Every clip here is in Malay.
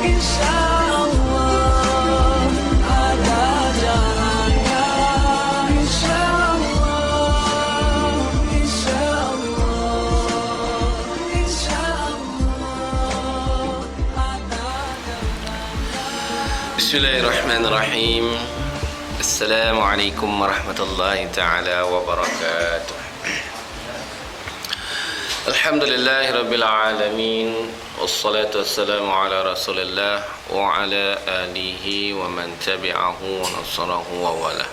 insyaallah ada jalannya, insyaallah, insyaallah, insyaallah ada jalannya. Bismillahirrahmanirrahim. Assalamualaikum warahmatullahi ta'ala wabarakatuh. Alhamdulillahirabbil alamin. Wassalatu wassalamu ala Rasulillah wa ala alihi wa man tabi'ahu wa nasarahu wa wala.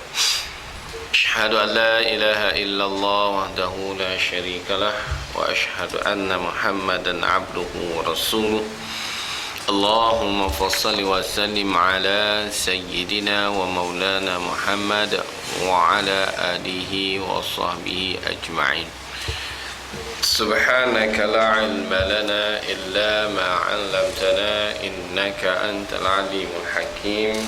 Asyhadu an la ilaha illallah wahdahu la syarikalah wa asyhadu anna Muhammadan abduhu wa rasuluh. Allahumma fassalli wa sallim ala sayyidina wa maulana Muhammad wa ala alihi wa sahbihi ajma'in. Subhanaka la ilma lana illa ma 'allamtana innaka antal alimul hakim.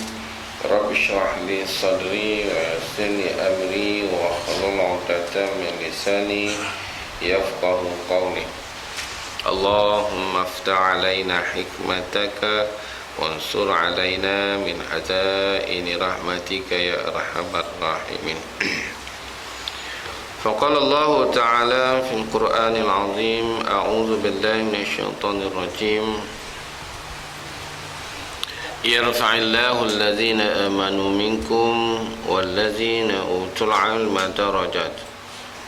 Rabbi shrah li sadri wa yassir li amri wa hlul 'uqdatam min lisani yafqahu qawli. Allahumma aftah 'alaina hikmataka wansur 'alaina min hazaini rahmatika ya arhamar rahimin. فقال الله تعالى في القرآن العظيم أعوذ بالله من الشيطان الرجيم يرفع الله الذين آمنوا منكم والذين أوتوا العلم درجات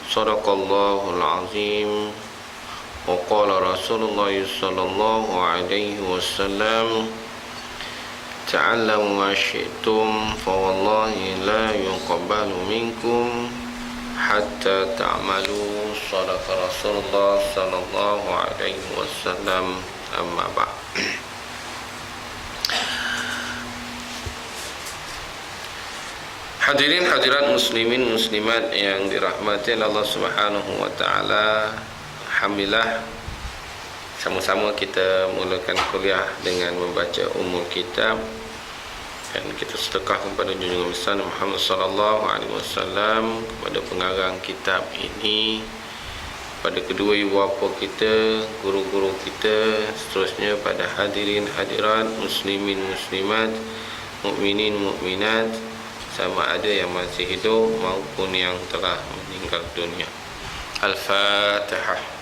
صدق الله العظيم وقال رسول الله صلى الله عليه وسلم تعلموا ما شئتم فوالله لا يقبل منكم hatta ta'malu. Shadaqa Rasulullah sallallahu alaihi wasallam. Amma ba'd. Hadirin hadirat muslimin muslimat yang dirahmati Allah Subhanahu wa taala. Alhamdulillah, sama-sama kita mulakan kuliah dengan membaca umul kitab, dan kita sedekah kepada junjungan besar Muhammad sallallahu alaihi wasallam, kepada pengarang kitab ini, pada kedua ibu bapa kita, guru-guru kita, seterusnya pada hadirin hadirat muslimin muslimat, mukminin mukminat, sama ada yang masih hidup maupun yang telah meninggal dunia. Al-Fatihah.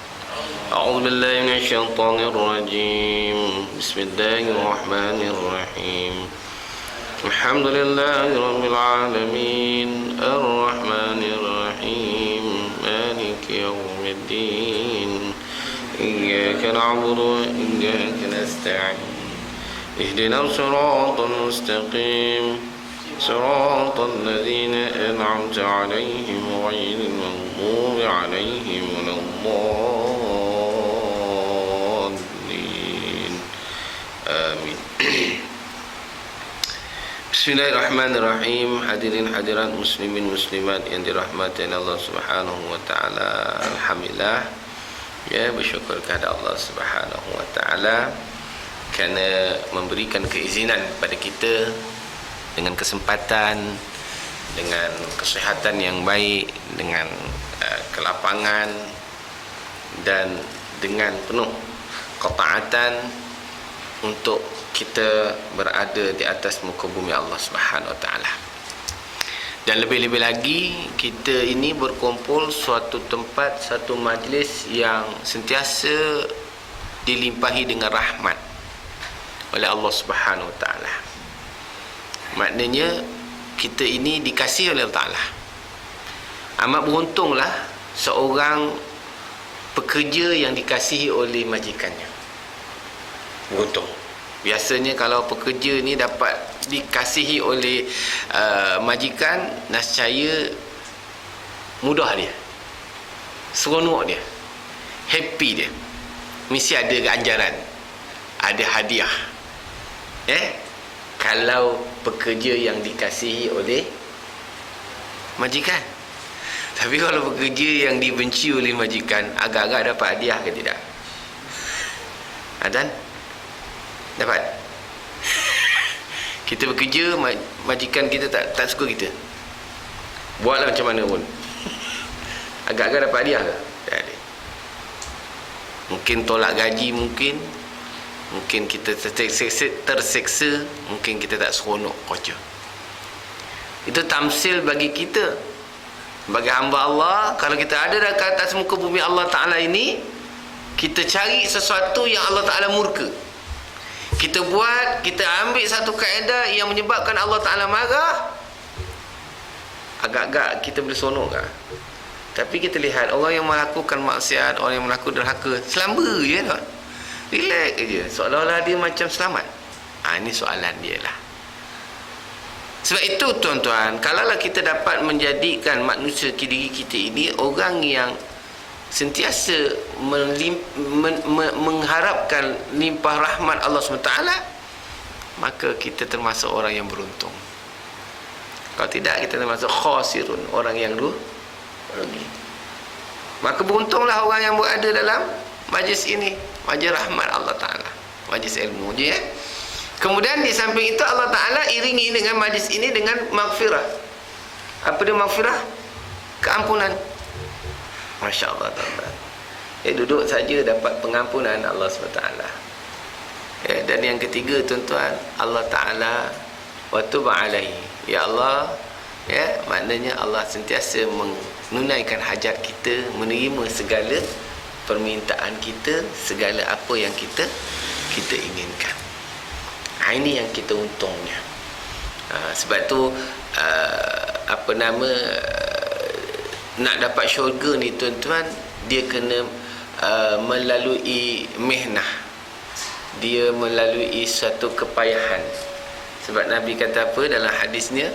A'udzu billahi minasyaitonir rajim. Bismillahirrahmanirrahim. Alhamdulillahi rabbil alamin, ar-rahmanir rahim, maliki yaumiddin. Iyyaka na'budu wa iyyaka nasta'in. Ihdinas siratal mustaqim, siratal ladzina an'amta 'alaihim ghairil maghdubi 'alaihim waladdallin. Amin. Bismillahirrahmanirrahim. Hadirin hadirat muslimin muslimat yang dirahmati Allah Subhanahu wa taala. Alhamdulillah, ya, bersyukur kepada Allah Subhanahu wa taala kerana memberikan keizinan kepada kita dengan kesempatan, dengan kesihatan yang baik, dengan kelapangan, dan dengan penuh ketaatan untuk kita berada di atas muka bumi Allah Subhanahu wa taala. Dan lebih-lebih lagi, kita ini berkumpul suatu tempat, satu majlis yang sentiasa dilimpahi dengan rahmat oleh Allah Subhanahu wa taala. Maknanya kita ini dikasihi oleh Allah Taala. Amat beruntunglah seorang pekerja yang dikasihi oleh majikannya. Beruntung. Biasanya kalau pekerja ni dapat dikasihi oleh majikan, nescaya mudah dia, seronok dia, happy dia, mesti ada ganjaran, ada hadiah. Kalau pekerja yang dikasihi oleh majikan. Tapi kalau pekerja yang dibenci oleh majikan, agak-agak dapat hadiah ke tidak? Adan? Dapat? Kita bekerja, majikan kita tak suka kita, buatlah macam mana pun, agak-agak dapat hadiah ke? Tak ada. Mungkin tolak gaji, mungkin mungkin kita terseksa, mungkin kita tak seronok kerja. Itu tamsil bagi kita, bagi hamba Allah. Kalau kita ada dekat atas muka bumi Allah Ta'ala ini, kita cari sesuatu yang Allah Ta'ala murka, kita buat, kita ambil satu kaedah yang menyebabkan Allah Ta'ala marah, agak-agak kita boleh seronok kan? Tapi kita lihat orang yang melakukan maksiat, orang yang melakukan derhaka, selamba je tak? Relax je, seolah-olah dia macam selamat. Ini soalan dia lah. Sebab itu tuan-tuan, kalaulah kita dapat menjadikan manusia diri kita ini orang yang sentiasa mengharapkan limpah rahmat Allah SWT, maka kita termasuk orang yang beruntung. Kalau tidak, kita termasuk khasirun, orang yang rugi. Maka beruntunglah orang yang berada dalam majlis ini, majlis rahmat Allah Ta'ala, majlis ilmu je ya. Kemudian di samping itu Allah Ta'ala iringi dengan majlis ini dengan maghfirah. Apa dia maghfirah? Keampunan. Masya Allah tuan-tuan. Duduk saja dapat pengampunan Allah SWT. Dan yang ketiga tuan-tuan, Allah Ta'ala wa tuba alaihi. Ya Allah, maknanya Allah sentiasa menunaikan hajat kita, menerima segala permintaan kita, segala apa yang kita inginkan. Ini yang kita untungnya. Sebab tu nak dapat syurga ni tuan-tuan, dia kena melalui mihnah, dia melalui suatu kepayahan. Sebab Nabi kata apa dalam hadisnya,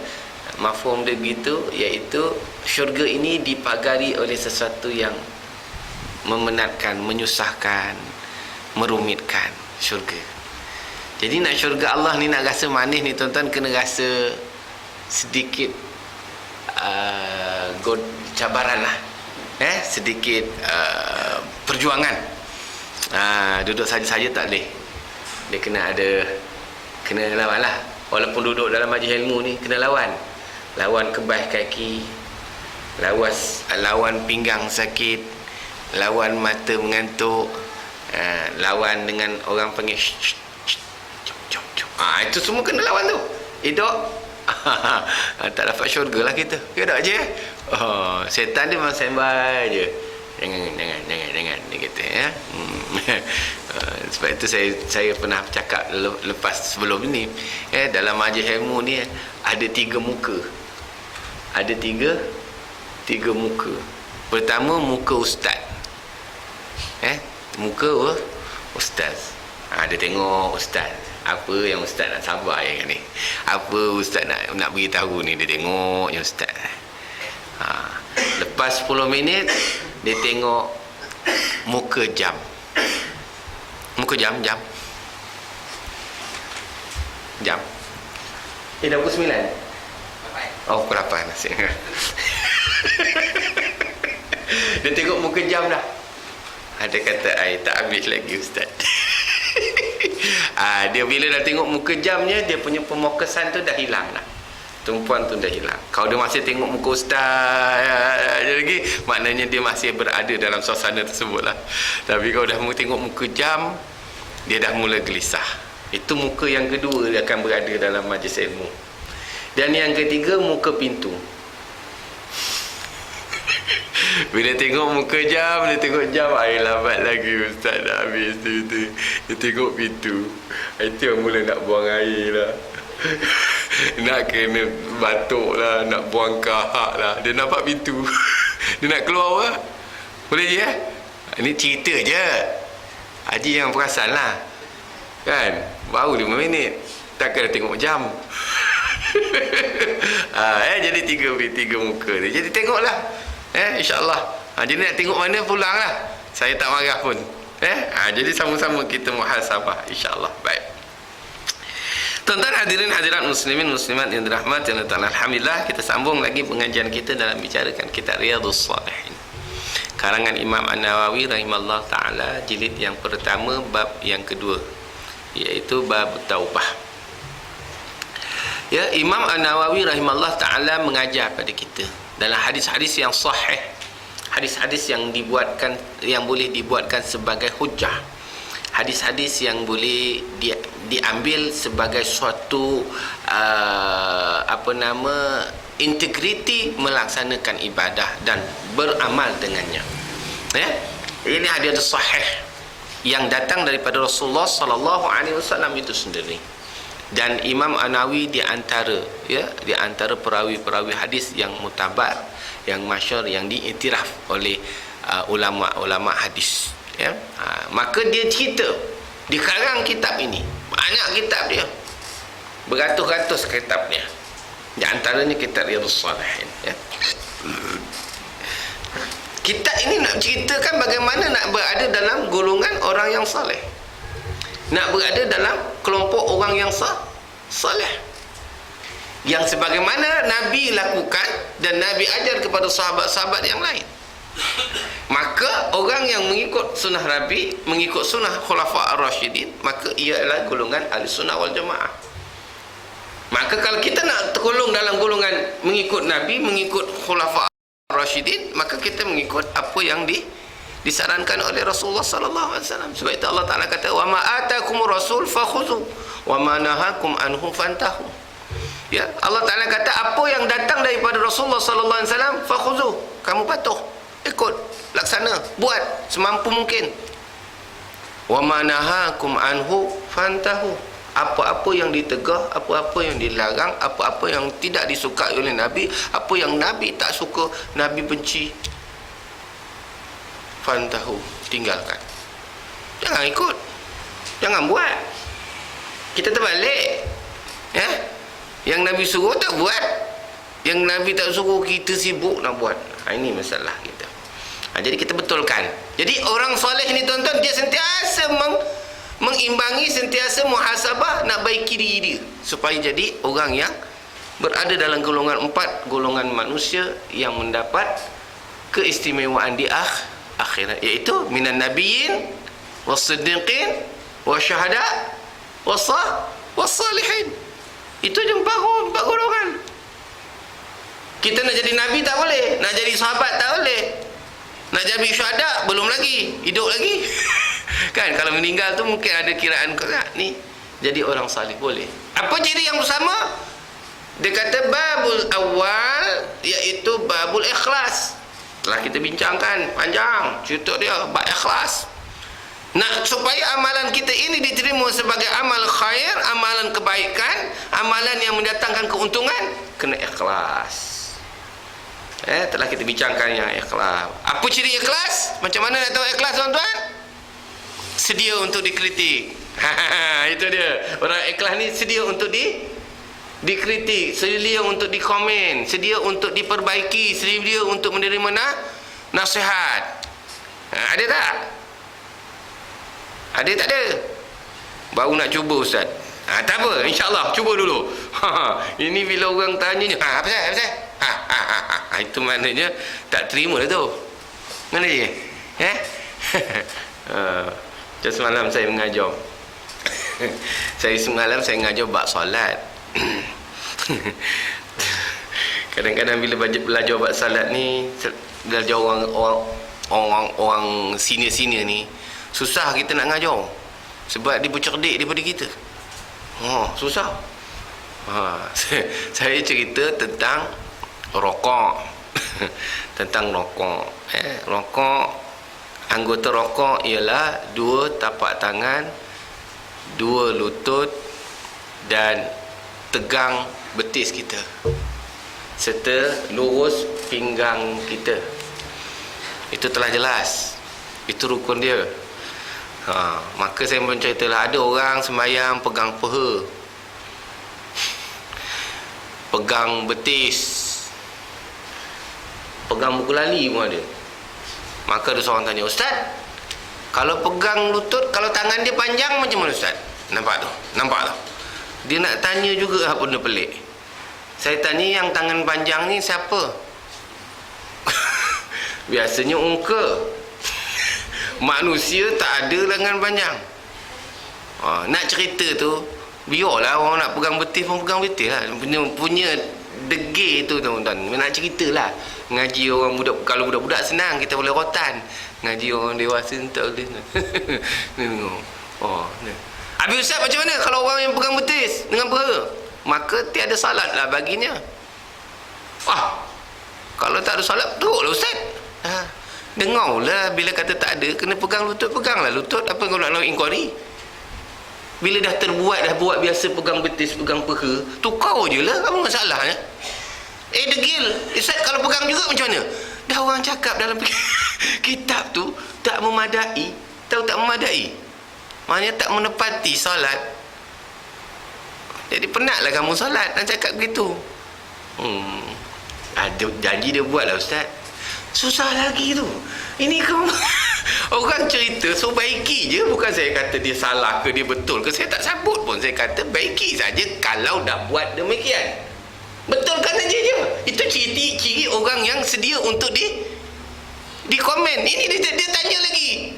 mafhum dia begitu, iaitu syurga ini dipagari oleh sesuatu yang memenatkan, menyusahkan, merumitkan syurga. Jadi nak syurga Allah ni, nak rasa manis ni tuan-tuan, kena rasa sedikit cabaran lah, sedikit perjuangan. Duduk saja-saja tak boleh, dia kena lawan lah. Walaupun duduk dalam majlis ilmu ni, kena lawan kebas kaki, lawan pinggang sakit, lawan mata mengantuk, lawan dengan orang panggil itu semua kena lawan tu. Dok tak dapat syurga lah kita. Dok je. Setan dia memang standby je. Jangan dia kata ya. Sebab itu saya pernah cakap lepas sebelum ini, dalam majlis ilmu ni ada 3 muka. Ada tiga muka. Pertama, muka ustaz. Muka ustaz. Dia tengok ustaz, apa yang ustaz nak sabar yang ni, apa ustaz nak beritahu ni, dia tengok yang ustaz. Lepas 10 minit dia tengok muka jam. Muka jam. Dah pukul 9. Oh, pukul 8 nasib. Dia tengok muka jam dah. Ada kata, tak habis lagi ustaz. Dia bila dah tengok muka jamnya, dia punya pemokesan tu dah hilang lah. Tumpuan tu dah hilang. Kalau dia masih tengok muka ustaz lagi, maknanya dia masih berada dalam suasana tersebut lah. Tapi kalau dah tengok muka jam, dia dah mula gelisah. Itu muka yang kedua, dia akan berada dalam majlis ilmu. Dan yang ketiga, muka pintu. Bila tengok muka jam, dia tengok jam, lambat lagi ustaz dah habis tu. Dia tengok pintu, itu yang mula nak buang air lah. Nak kena batuk lah, nak buang kahak lah. Dia nampak pintu. Dia nak keluar lah. Boleh je Ini cerita je. Haji yang perasan lah, kan? Baru 5 minit, takkan tengok jam. Jadi tiga muka dia. Jadi tengoklah, insyaAllah. Jadi nak tengok mana, pulang lah. Saya tak marah pun. Jadi sama-sama kita muhasabah, insyaAllah. Baik. Tuan-tuan hadirin hadirat muslimin muslimat yang dirahmati Allah Ta'ala, alhamdulillah kita sambung lagi pengajian kita dalam bicarakan kitab Riyadhus Shalihin, karangan Imam An-Nawawi rahimahullah ta'ala, jilid yang pertama, bab yang kedua, iaitu bab taubah. Imam An-Nawawi rahimahullah ta'ala mengajar pada kita dalam hadis-hadis yang sahih, hadis-hadis yang boleh dibuatkan sebagai hujjah, hadis-hadis yang boleh diambil sebagai suatu integriti melaksanakan ibadah dan beramal dengannya. Ya, ini hadis sahih yang datang daripada Rasulullah sallallahu alaihi wasallam itu sendiri. Dan Imam An-Nawawi di antara perawi-perawi hadis yang mutabar, yang masyhur, yang diiktiraf oleh ulama-ulama hadis, ya. Maka dia cerita di karang kitab ini, banyak kitab dia, beratus-ratus kitab dia, di antaranya kitab Riyadhus Shalihin, ya. Kitab ini nak ceritakan bagaimana nak berada dalam golongan orang yang saleh, nak berada dalam kelompok orang yang saleh, yang sebagaimana Nabi lakukan dan Nabi ajar kepada sahabat-sahabat yang lain. Maka orang yang mengikut sunnah Nabi, mengikut sunnah Khulafa Ar-Rasyidin, maka ia adalah golongan Ahlussunnah wal Jamaah. Maka kalau kita nak tergolong dalam golongan mengikut Nabi, mengikut Khulafa Ar-Rasyidin, maka kita mengikut apa yang disarankan oleh Rasulullah sallallahu alaihi wasallam. Sebab itu Allah Taala kata, "Wa ma atakumur rasul fakhudhu wa ma nahakum anhu fantahu." Ya, Allah Taala kata apa yang datang daripada Rasulullah sallallahu alaihi wasallam fakhudhu, kamu patuh, ikut, laksana, buat semampu mungkin. Wa ma nahakum anhu fantahu, apa-apa yang ditegah, apa-apa yang dilarang, apa-apa yang tidak disukai oleh Nabi, apa yang Nabi tak suka, Nabi benci, fantahu, tinggalkan. Jangan ikut, jangan buat. Kita terbalik, ya. Yang Nabi suruh tak buat, yang Nabi tak suruh kita sibuk nak buat. Ini masalah kita. Jadi kita betulkan. Jadi orang soleh ni tuan-tuan, dia sentiasa mengimbangi, sentiasa muhasabah, nak baiki diri dia supaya jadi orang yang berada dalam golongan 4 golongan manusia yang mendapat keistimewaan di akhirat, iaitu minan nabiyyin was-siddiqin wasyuhada was-salihin. Itu je 4 golongan. Kita nak jadi nabi tak boleh, nak jadi sahabat tak boleh, nak jadi syuhada belum lagi, hidup lagi. Kan kalau meninggal tu mungkin ada kiraan ni jadi orang salih boleh. Apa ciri yang bersama? Dia kata babul awal, iaitu babul ikhlas. Telah kita bincangkan panjang cerita dia bab ikhlas. Nak supaya amalan kita ini diterima sebagai amal khair, amalan kebaikan, amalan yang mendatangkan keuntungan, kena ikhlas. Telah kita bincangkan yang ikhlas. Apa ciri ikhlas? Macam mana nak tahu ikhlas, tuan-tuan? Sedia untuk dikritik. Itu dia. Orang ikhlas ni sedia untuk dikritik, sedia untuk dikomen, sedia untuk diperbaiki, sedia untuk menerima nasihat. Ada tak? Ada tak ada? Baru nak cuba, Ustaz. Tak apa, insya-Allah cuba dulu. Ini bila orang tanya, apa pasal? Itu maknanya tak terima dah tu. Mana dia? Semalam saya mengajar. Semalam saya mengajar bab solat. Kadang-kadang bila belajar bab solat ni, belajar orang senior ni, susah kita nak ngajar. Sebab dia bercerdik daripada kita. Susah. Saya cerita tentang rokok. Tentang rokok. Rokok, anggota rokok ialah 2 tapak tangan, 2 lutut dan tegang betis kita, serta lurus pinggang kita. Itu telah jelas. Itu rukun dia. Maka saya menceritalah, ada orang sembahyang pegang peha, pegang betis, pegang buku lali pun ada. Maka ada seorang tanya, "Ustaz, kalau pegang lutut, kalau tangan dia panjang macam mana, Ustaz?" Nampak tu? Dia nak tanya juga apa benda pelik. Saya tanya, yang tangan panjang ni siapa? Biasanya unka. Manusia tak ada lengan panjang. Nak cerita tu, biarlah orang nak pegang betis pun pegang betis lah. Punya degil tu, tuan-tuan. Nak cerita lah. Ngaji orang budak, kalau budak-budak senang, kita boleh rotan. Ngaji orang dewasa tak boleh. Oh, ni. Habis Ustaz macam mana kalau orang yang pegang betis dengan perkara? Maka tiada salat lah baginya. Kalau tak ada salat, teruklah Ustaz. Dengarlah bila kata tak ada, kena pegang lutut, peganglah lutut. Apa kau nak inquiry? Bila dah buat biasa pegang betis, pegang peha, tukar je lah, apa masalahnya? Degil. Ustaz kalau pegang juga macam mana? Dah orang cakap dalam kitab tu tak memadai. Tahu tak memadai? Maknanya tak menepati solat. Jadi penatlah kamu solat dan cakap begitu. Ada janji dia buat lah Ustaz. Susah lagi tu. Ini kamu orang cerita, so baiki je. Bukan saya kata dia salah ke dia betul ke. Saya tak sabut pun. Saya kata baiki saja kalau dah buat demikian. Betulkan aja je. Itu ciri orang yang sedia untuk di komen. Ini dia tanya lagi.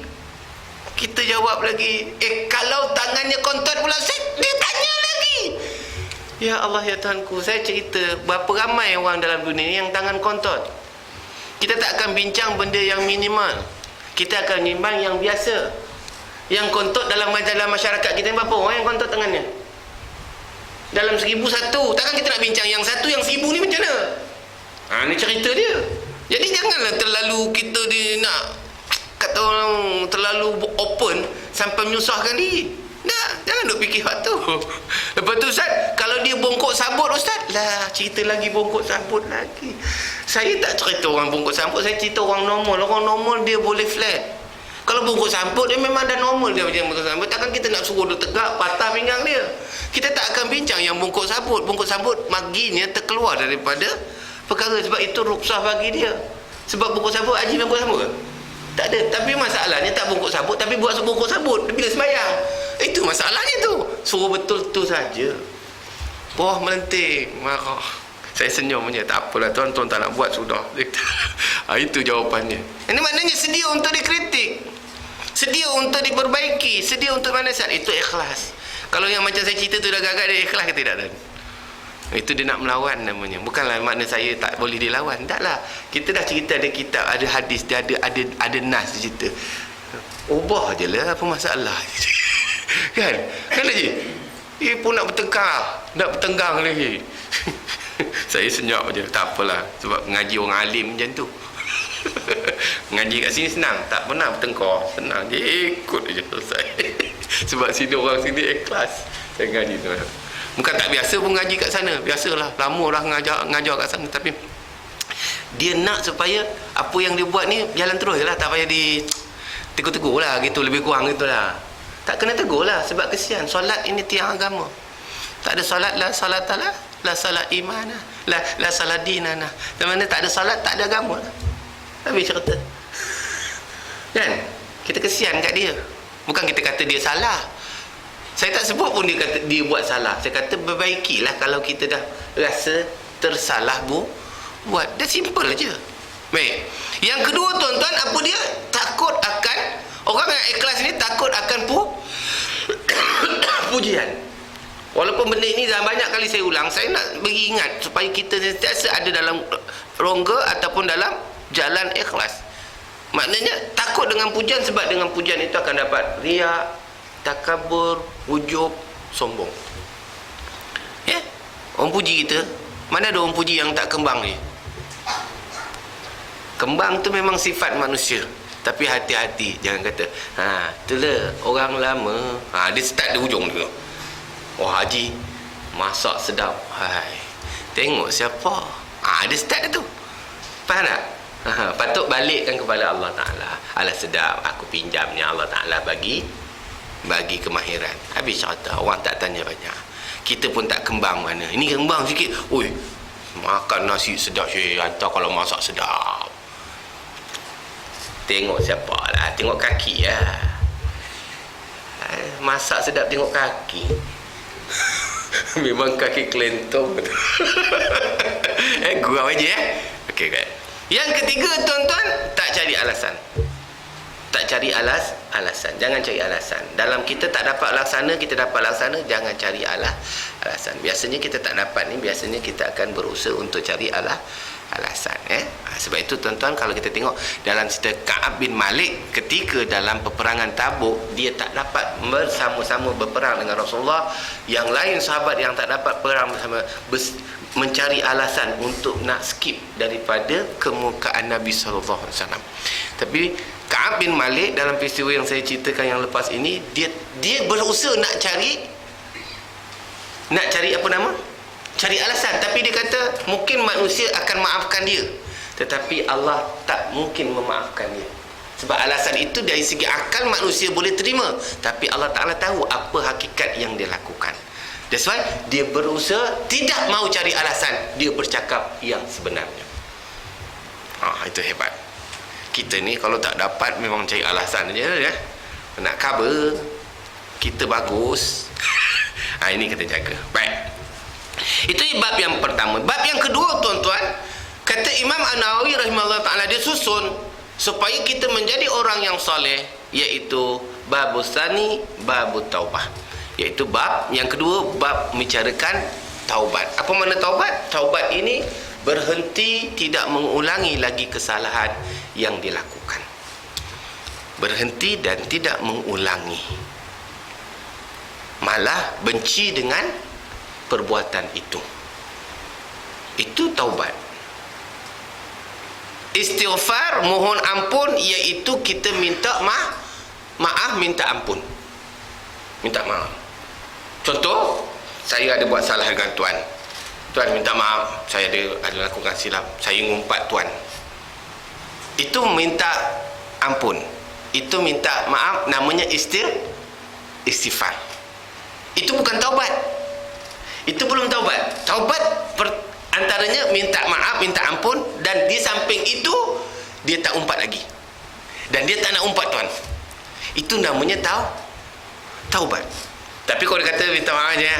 Kita jawab lagi. Kalau tangannya kontot pula Ustaz, dia tanya lagi. Ya Allah ya Tuhanku, saya cerita berapa ramai orang dalam dunia ni yang tangan kontot. Kita tak akan bincang benda yang minimal. Kita akan bimbang yang biasa. Yang kontot dalam masyarakat kita ni berapa orang yang kontot tangannya? Dalam 1,000 satu. Takkan kita nak bincang yang satu, yang 1,000 ni macam mana? Ni cerita dia. Jadi janganlah terlalu kita nak kata orang terlalu open sampai menyusahkan diri. Jangan duk fikir hak tu. Lepas tu Ustaz, kalau dia bongkok sabut Ustaz, lah cerita lagi bongkok sabut lagi. Saya tak cerita orang bongkok sabut, saya cerita orang normal. Orang normal dia boleh flat. Kalau bongkok sabut dia memang dah normal dia macam bongkok sabut. Takkan kita nak suruh dia tegak, patah pinggang dia. Kita tak akan bincang yang bongkok sabut. Bongkok sabut maginya terkeluar daripada perkara, sebab itu rukhsah bagi dia. Sebab bongkok sabut, haji bongkok sabut ke? Tak ada. Tapi masalahnya tak bongkok sabut, tapi buat bongkok sabut bila sembahyang. Itu masalahnya tu. Suruh betul tu saja. Wah, melenting, marah. Saya senyum saja. Tak apalah tuan-tuan tak nak buat sudah. Itu jawapannya. Ini maknanya sedia untuk dikritik, sedia untuk diperbaiki, sedia untuk nasihat. Itu ikhlas. Kalau yang macam saya cerita tu dah gagal, dia ikhlas ke tidak? Dan itu dia nak melawan namanya. Bukanlah makna saya tak boleh dilawan. Taklah. Kita dah cerita ada kitab, ada hadis, dia ada nas cerita. Ubah je lah, apa masalah. Kan lagi dia pun nak bertenggang lagi. Saya senyap je. Tak apalah, sebab ngaji orang alim macam tu. Ngaji kat sini senang, tak pernah bertengkar, senang je, ikut je selesai. Sebab sini orang sini ikhlas. Saya ngaji tu. Bukan tak biasa pun ngaji kat sana, biasalah, lama dah ngajar kat sana. Tapi dia nak supaya apa yang dia buat ni jalan terus je lah, tak payah di tegur-tegur lah gitu, lebih kurang gitulah. Tak kena tegur lah, sebab kesian. Solat ini tiang agama. Tak ada solat, la salatalah, la salat imanah, la salat dinanah. Dan mana tak ada solat, tak ada agama lah. Habis cerita. Kan? Kita kesian kat dia. Bukan kita kata dia salah. Saya tak sebut pun dia kata dia buat salah. Saya kata perbaikilah kalau kita dah rasa tersalah buat. Dah simple aja. Baik. Yang kedua tuan-tuan, apa dia? Takut akan, orang yang ikhlas ni takut akan pujian. Walaupun benda ini dah banyak kali saya ulang, saya nak beri ingat supaya kita sentiasa ada dalam rongga ataupun dalam jalan ikhlas. Maknanya takut dengan pujian, sebab dengan pujian itu akan dapat riak, takabur, ujub, sombong. Ya? Orang puji kita, mana ada orang puji yang tak kembang ni? Kembang tu memang sifat manusia. Tapi hati-hati, jangan kata, itulah orang lama. Dia start di ujung dulu. Oh, haji masak sedap. Hai, tengok siapa. Dia start tu. Faham tak? Patut balikkan kepada Allah Ta'ala. Alah sedap, aku pinjamnya, Allah Ta'ala bagi kemahiran. Habis cerita, orang tak tanya banyak. Kita pun tak kembang mana. Ini kembang sikit. Oi, makan nasi sedap syekh, hantar kalau masak sedap. Tengok siapa lah, tengok kaki lah. Masak sedap tengok kaki. Memang kaki kelentong. Gurau aja Okey, kan. Yang ketiga tuan-tuan, tak cari alasan. Tak cari alasan. Jangan cari alasan. Dalam kita tak dapat laksana, kita dapat laksana, jangan cari alasan. Biasanya kita tak dapat ni, biasanya kita akan berusaha untuk cari alasan. Sebab itu tuan-tuan, kalau kita tengok dalam cerita Ka'ab bin Malik, ketika dalam peperangan Tabuk, dia tak dapat bersama-sama berperang dengan Rasulullah. Yang lain sahabat yang tak dapat perang bersama mencari alasan untuk nak skip daripada kemukaan Nabi SAW. Tapi Ka'ab bin Malik dalam peristiwa yang saya ceritakan yang lepas ini, dia berusaha nak cari apa nama? Cari alasan. Tapi dia kata mungkin manusia akan maafkan dia, tetapi Allah tak mungkin memaafkan dia. Sebab alasan itu dari segi akal manusia boleh terima, tapi Allah Ta'ala tahu apa hakikat yang dia lakukan. That's why dia berusaha tidak mau cari alasan, dia bercakap yang sebenarnya. Itu hebat. Kita ni kalau tak dapat memang cari alasan je ya. Nak cover kita bagus. Ini kita jaga. Baik. Itu bab yang pertama. Bab yang kedua tuan-tuan, kata Imam An-Nawawi rahimahullah ta'ala, dia susun supaya kita menjadi orang yang soleh, iaitu babus tsani, babut taubah. Iaitu bab yang kedua, bab membicarakan taubat. Apa makna taubat? Taubat ini berhenti tidak mengulangi lagi kesalahan yang dilakukan. Berhenti dan tidak mengulangi. Malah benci dengan perbuatan itu. Itu taubat. Istighfar, mohon ampun, iaitu kita minta maaf, minta ampun. Minta maaf. Contoh, saya ada buat salah dengan Tuan. Tuan minta maaf, saya ada lakukan silap, saya ngumpat Tuan. Itu minta ampun. Itu minta maaf, namanya istighfar. Itu bukan taubat. Itu belum taubat. Taubat antaranya minta maaf, minta ampun, dan di samping itu dia tak umpat lagi. Dan dia tak nak umpat Tuan. Itu namanya taubat. Tapi kalau dia kata minta maaf je,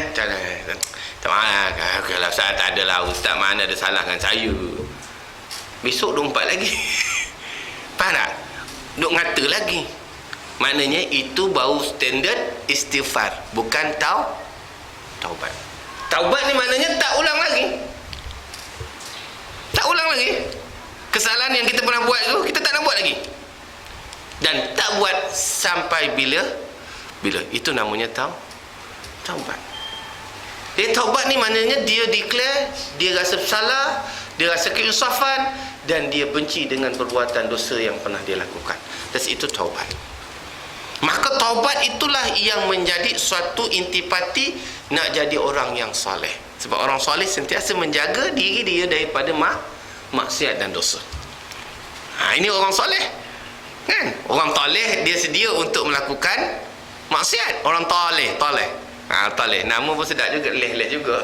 tak maaf, kalau saya tak adalah ustaz, mana ada salah dengan saya. Besok dia umpat lagi. Faham tak? Duk ngata lagi. Maknanya itu baru standard istighfar, bukan taubat. Taubat ni maknanya tak ulang lagi. Tak ulang lagi. Kesalahan yang kita pernah buat tu, kita tak nak buat lagi. Dan tak buat sampai bila. Itu namanya taubat. Dia taubat ni maknanya dia declare, dia rasa bersalah, dia rasa keinsafan, dan dia benci dengan perbuatan dosa yang pernah dia lakukan. Dan itu taubat. Maka taubat itulah yang menjadi suatu intipati nak jadi orang yang soleh. Sebab orang soleh sentiasa menjaga diri dia daripada maksiat dan dosa. Ini orang soleh, kan? Orang toleh dia sedia untuk melakukan maksiat. Orang toleh. Toleh, nama pun sedap juga, leh juga.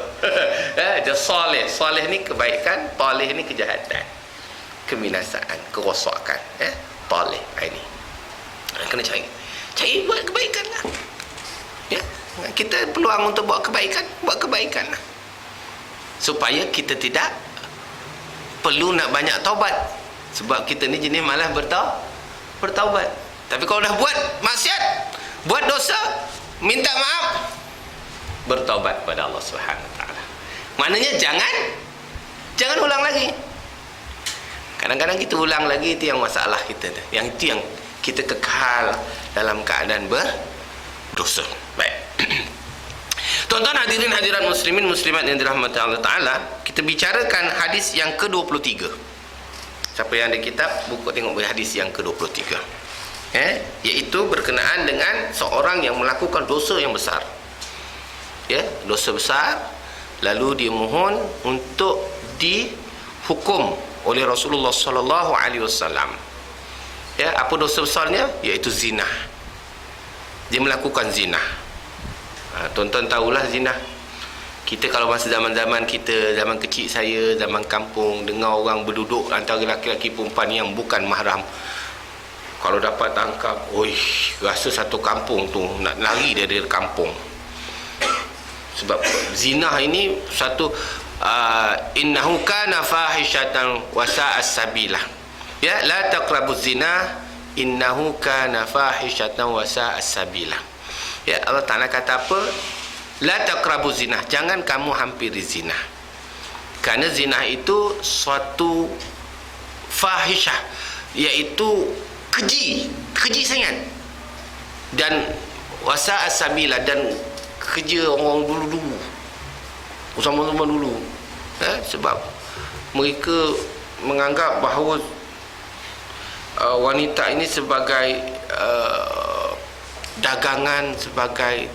Dia soleh. Soleh ni kebaikan, toleh ni kejahatan, kebinasaan, kerosakan. Toleh ini. Kena cari buat kebaikan lah. Ya, kita peluang untuk buat kebaikan lah. Supaya kita tidak perlu nak banyak taubat. Sebab kita ni jenis malas bertaubat. Tapi kalau dah buat maksiat, buat dosa, minta maaf, bertaubat pada Allah Subhanahu Wa Taala. Maknanya jangan ulang lagi. Kadang-kadang kita ulang lagi, itu yang masalah kita. Yang itu yang kita kekal dalam keadaan berdosa. Baik. Tuan-tuan hadirin hadirat muslimin muslimat yang dirahmati Allah Ta'ala, kita bicarakan hadis yang ke-23. Siapa yang ada kitab, buku tengok hadis yang ke-23. Iaitu berkenaan dengan seorang yang melakukan dosa yang besar. Dosa besar, lalu dia mohon untuk dihukum oleh Rasulullah sallallahu alaihi wasallam. Apa dosa besarnya? Iaitu zina. Dia melakukan zina. Tuan-tuan tahulah zina. Kita kalau masa zaman-zaman kita, zaman kecil saya, zaman kampung, dengar orang berduduk antara lelaki-lelaki perempuan yang bukan mahram, kalau dapat tangkap, rasa satu kampung tu nak lari dari kampung. Sebab zina ini satu innahu kana fahishatan wa sa'as sabila. La taqrabuz zina innahu kana fahishatan wa sa'as sabila. Allah Ta'ala kata apa? La taqrabuz zina, jangan kamu hampiri zina. Kerana zina itu suatu fahisyah, iaitu keji sangat, dan wasa asabila, dan kerja orang dulu zaman-zaman dulu. Sebab mereka menganggap bahawa wanita ini sebagai dagangan, sebagai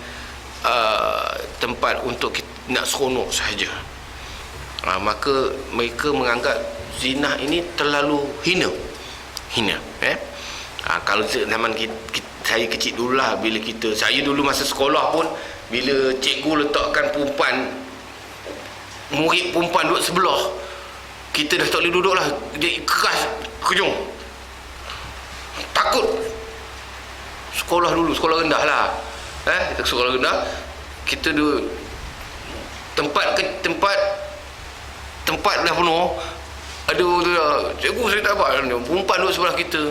tempat untuk kita nak seronok sahaja. Maka mereka menganggap zina ini terlalu hina. Kalau zaman saya kecil dululah, bila saya dulu masa sekolah pun, bila cikgu letakkan murid perempuan duduk sebelah, kita dah tak boleh duduk lah, dia keras kejung, takut. Sekolah dulu, sekolah rendah lah, sekolah rendah, kita duduk tempat dah penuh. Aduh, cikgu saya tak apa, perempuan duduk sebelah kita.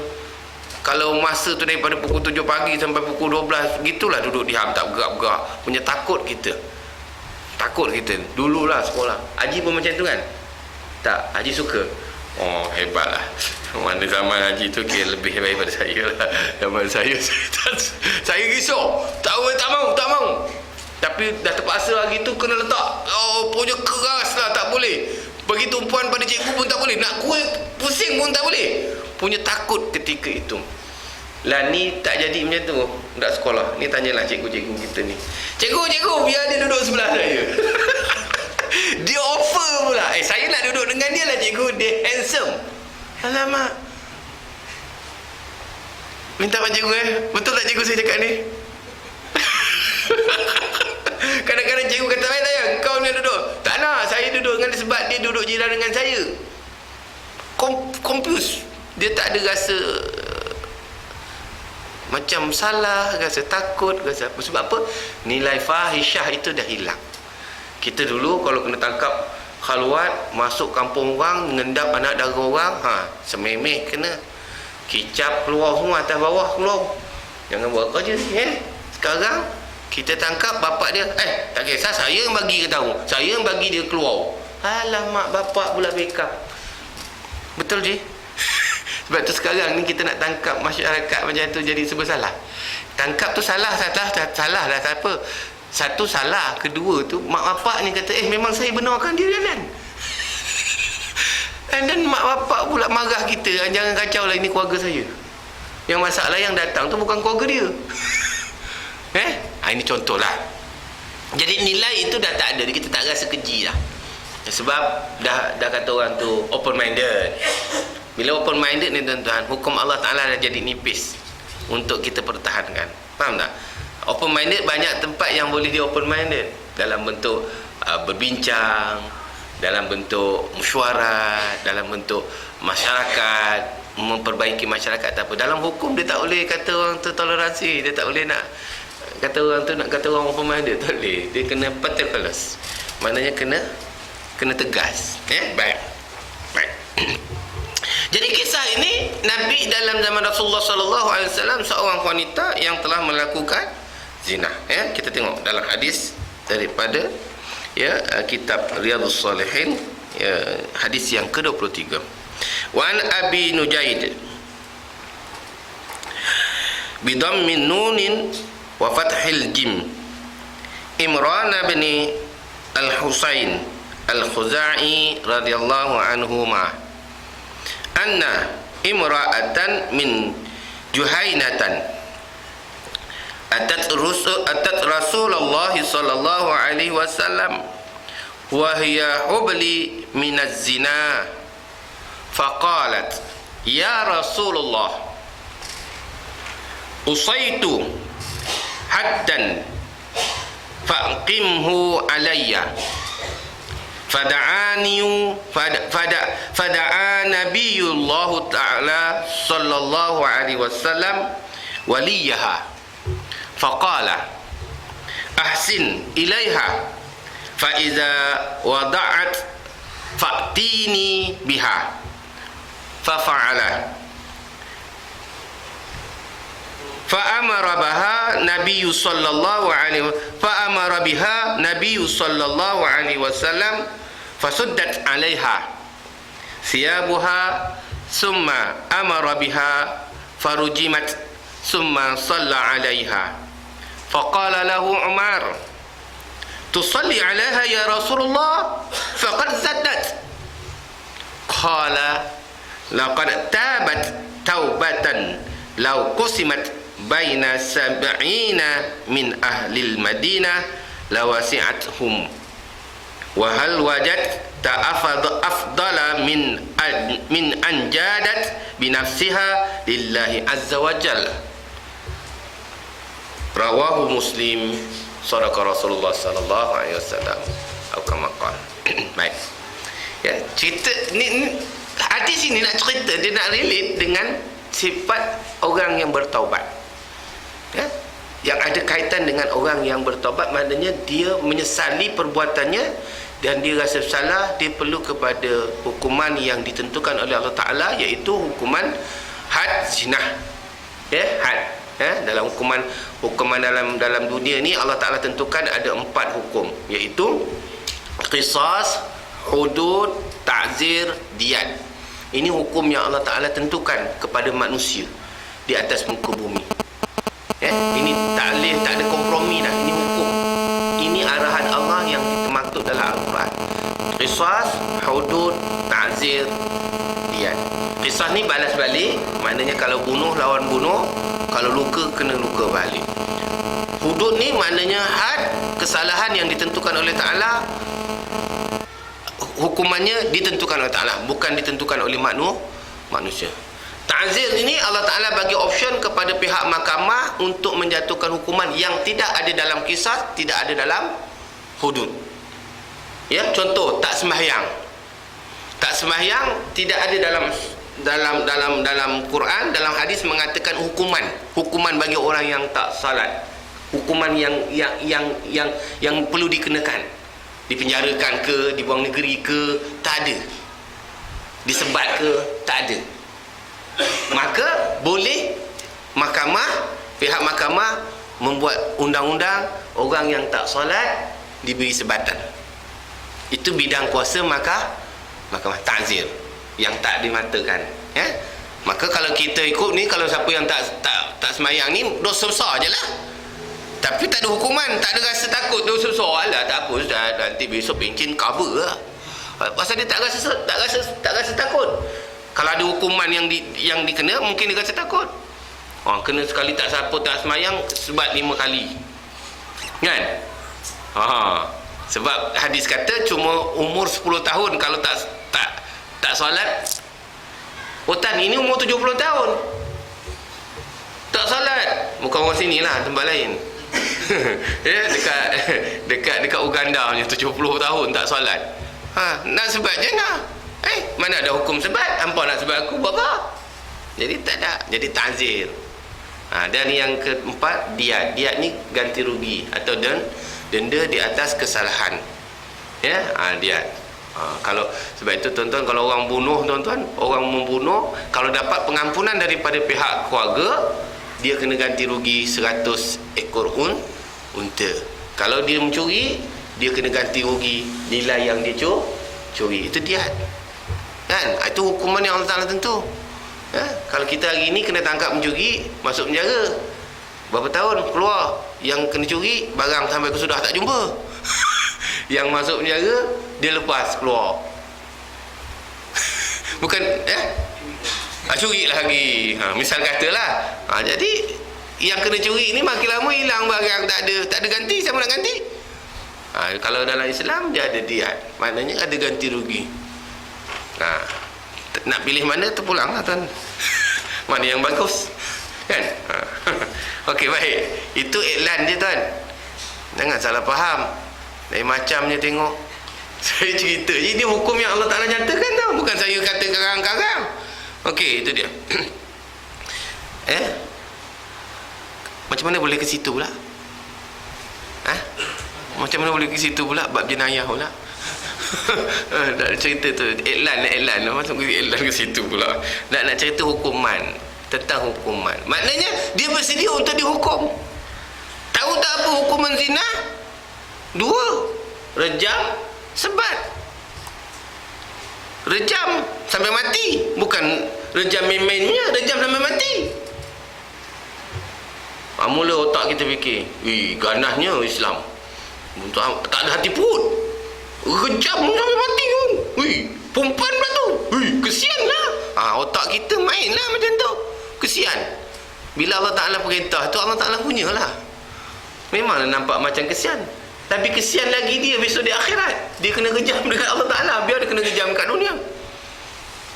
Kalau masa tu daripada pukul 7 pagi sampai pukul 12, gitulah duduk diam, tak bergerak-gerak. Punya takut kita. Dululah sekolah. Haji pun macam tu kan? Tak, Haji suka. Oh, hebatlah. Mana zaman Haji tu lebih hebat daripada saya lah. Zaman saya risau. Tak mau. Tapi dah terpaksa hari tu kena letak. Oh, punya keras lah, tak boleh. Bagi tumpuan pada cikgu pun tak boleh. Nak kuih pusing pun tak boleh. Punya takut ketika itu. Lah ni tak jadi macam tu. Tak sekolah. Ni tanyalah cikgu-cikgu kita ni. Cikgu, biar dia duduk sebelah saya. Dia offer pula. Saya nak duduk dengan dia lah cikgu. Dia handsome. Alamak. Minta pak cikgu Betul tak cikgu saya cakap ni? Kadang-kadang cikgu kata, sayang, kau ni duduk. Tak nak, saya duduk dengan dia sebab dia duduk jiran dengan saya. Confused. Dia tak ada rasa macam salah, rasa takut, rasa apa. Sebab apa? Nilai fahisyah itu dah hilang. Kita dulu kalau kena tangkap khalwat, masuk kampung orang, mengendap anak dara orang, sememeh kena. Kicap keluar semua, atas bawah keluar. Jangan buat kerja ni. Sekarang kita tangkap bapak dia, tak kisah, saya yang bagi dia tahu, saya yang bagi dia keluar. Alamak, bapak pula backup. Betul je. Sebab tu sekarang ni kita nak tangkap masyarakat macam tu jadi serba salah. Tangkap tu salah lah, siapa? Satu salah, kedua tu mak bapak ni kata, memang saya benarkan dia kan. Dan mak bapak pula marah kita, jangan kacau lah, ini keluarga saya. Yang masalah yang datang tu bukan keluarga dia. Ini contoh lah. Jadi nilai itu dah tak ada, kita tak rasa keji lah. Sebab dah kata orang tu open minded. Bila open minded ni tuan-tuan, hukum Allah Ta'ala dah jadi nipis untuk kita pertahankan. Faham tak? Open minded, banyak tempat yang boleh dia open minded, dalam bentuk berbincang, dalam bentuk mesyuarat, dalam bentuk masyarakat, memperbaiki masyarakat, tak apa. Dalam hukum dia tak boleh kata orang tu toleransi, dia tak boleh nak kata orang tu, nak kata orang open minded, tak boleh. Dia kena particulars, maknanya kena tegas. Baik. Jadi kisah ini Nabi dalam zaman Rasulullah SAW, seorang wanita yang telah melakukan zina. Kita tengok dalam hadis daripada kitab Riyadhus Salihin, hadis yang ke-23. Wa an Abi Nujaid bi dhammin nunin wa fathil jim, Imran bin Al-Husain Al-Khuzai radhiyallahu anhuma, anna imra'atan min Juhainatan atat Rasulullah sallallahu alaihi wasallam wa hiya hubli min az-zina, faqalat ya Rasulullah usaitu haddan faqimhu alayya. Fada'a Nabiyullah Ta'ala sallallahu alaihi wasallam waliyaha, faqala ahsin ilaiha, fa iza wada'at fa'tini biha, fafa'ala. Fa'amara biha Nabi sallallahu alaihi wasallam fasuddat 'alaiha thiyabuha summa amara biha farujimat summa shalla 'alaiha faqala lahu Umar tusalli 'alaiha ya Rasulullah faqad zaddat qala laqad tabat taubatan law qusimat baina sab'ina min ahli al-Madinah lawasi'athum wa hal wajadta afdala min anjadat binafsiha lillahi azza wa jalla. Rawahu Muslim. Sadaqa Rasulullah sallallahu alaihi wasallam atau kama qala. Baik. Ya, cerita ni hadis ini nak cerita, dia nak relate dengan sifat orang yang bertaubat. Ya, yang ada kaitan dengan orang yang bertaubat, maknanya dia menyesali perbuatannya dan dia rasa salah, dia perlu kepada hukuman yang ditentukan oleh Allah Ta'ala, iaitu hukuman had zinah. Ya, had. Ya, dalam hukuman dalam dunia ni Allah Ta'ala tentukan ada 4 hukum, iaitu qisas, hudud, ta'zir, diyat. Ini hukum yang Allah Ta'ala tentukan kepada manusia di atas muka bumi. Ya, ini taklif, tak ada kompromi dah. Ini hukum. Ini arahan Allah yang termaktub dalam Al-Quran. Qisas, hudud, ta'zir, diyat. Qisas ni balas balik, maknanya kalau bunuh lawan bunuh, kalau luka kena luka balik. Hudud ni maknanya had, kesalahan yang ditentukan oleh Ta'ala, hukumannya ditentukan oleh Ta'ala, bukan ditentukan oleh manusia. Ta'zir ini Allah Ta'ala bagi option kepada pihak mahkamah untuk menjatuhkan hukuman yang tidak ada dalam kisah, tidak ada dalam hudud. Ya, contoh, tak sembahyang. Tak sembahyang tidak ada dalam Quran, dalam hadis mengatakan hukuman bagi orang yang tak salat. Hukuman yang perlu dikenakan. Dipenjarakan ke, dibuang negeri ke, tak ada. Disebat ke, tak ada. Maka boleh pihak mahkamah membuat undang-undang orang yang tak solat diberi sebatan. Itu bidang kuasa mahkamah ta'zir yang tak dimatakan. Ya? Maka kalau kita ikut ni, kalau siapa yang tak semayang ni, dosa besar je lah. Tapi tak ada hukuman, tak ada rasa takut, dosa besar lah, tak apa, Ustaz, nanti besok pencin cover lah. Pasal dia tak rasa takut. Kalau ada hukuman yang dikena, mungkin dia rasa takut. Kena sekali tak siapa tak semayang, sebat 5 kali. Kan? Sebab hadis kata cuma umur 10 tahun kalau tak solat. Tan ini umur 70 tahun. Tak solat. Bukan orang sini lah, tempat lain. Ya, dekat Uganda punya 70 tahun tak solat. Nak sebat je nak. Mana ada hukum sebat? Hampa nak sebat aku buat apa? Jadi tak ada. Jadi ta'zir. Dan yang keempat, diyat. Diyat ni ganti rugi atau denda di atas kesalahan. Ya, diyat. Kalau sebab itu tuan-tuan, kalau orang bunuh, tuan-tuan, orang membunuh, kalau dapat pengampunan daripada pihak keluarga, dia kena ganti rugi 100 ekor unta. Kalau dia mencuri, dia kena ganti rugi nilai yang dia curi. Itu diyat. Kan? Itu hukuman yang Allah Ta'ala tentu. Ya? Kalau kita hari ni kena tangkap mencuri, masuk penjara. Berapa tahun keluar? Yang kena curi, barang sampai ke sudah tak jumpa. Yang masuk penjara, dia lepas keluar. Bukan, curi lagi. Misal katalah. Jadi, yang kena curi ni makin lama hilang barang, tak ada ganti. Siapa nak ganti? Kalau dalam Islam, dia ada diyat. Maknanya ada ganti rugi. Nak pilih mana, terpulang lah tuan. Mana yang bagus, kan? Okey, baik. Itu iklan je tuan. Jangan salah faham. Lain macamnya tengok. Saya cerita je, ini hukum yang Allah Ta'ala nyatakan tau. Bukan saya kata karang-karang. Okey, itu dia. Macam mana boleh ke situ pula? Macam mana boleh ke situ pula? Bab jenayah pula. Nak cerita tu iklan masuk iklan ke situ pula. Nak cerita hukuman, tentang hukuman. Maknanya dia bersedia untuk dihukum. Tahu tak apa hukuman zina? 2 rejam, sebat. rejam sampai mati. Bukan rejam main-mainnya, rejam sampai mati. Mula otak kita fikir, ganasnya Islam, tak ada hati pun, rejam sampai mati pun. Perempuan pula tu, kesian lah. Otak kita main lah macam tu, kesian. Bila Allah Ta'ala perintah tu, Allah Ta'ala punya lah. Memanglah nampak macam kesian, tapi kesian lagi dia besok di akhirat. Dia kena kejam dekat Allah Ta'ala, biar dia kena kejam kat dunia.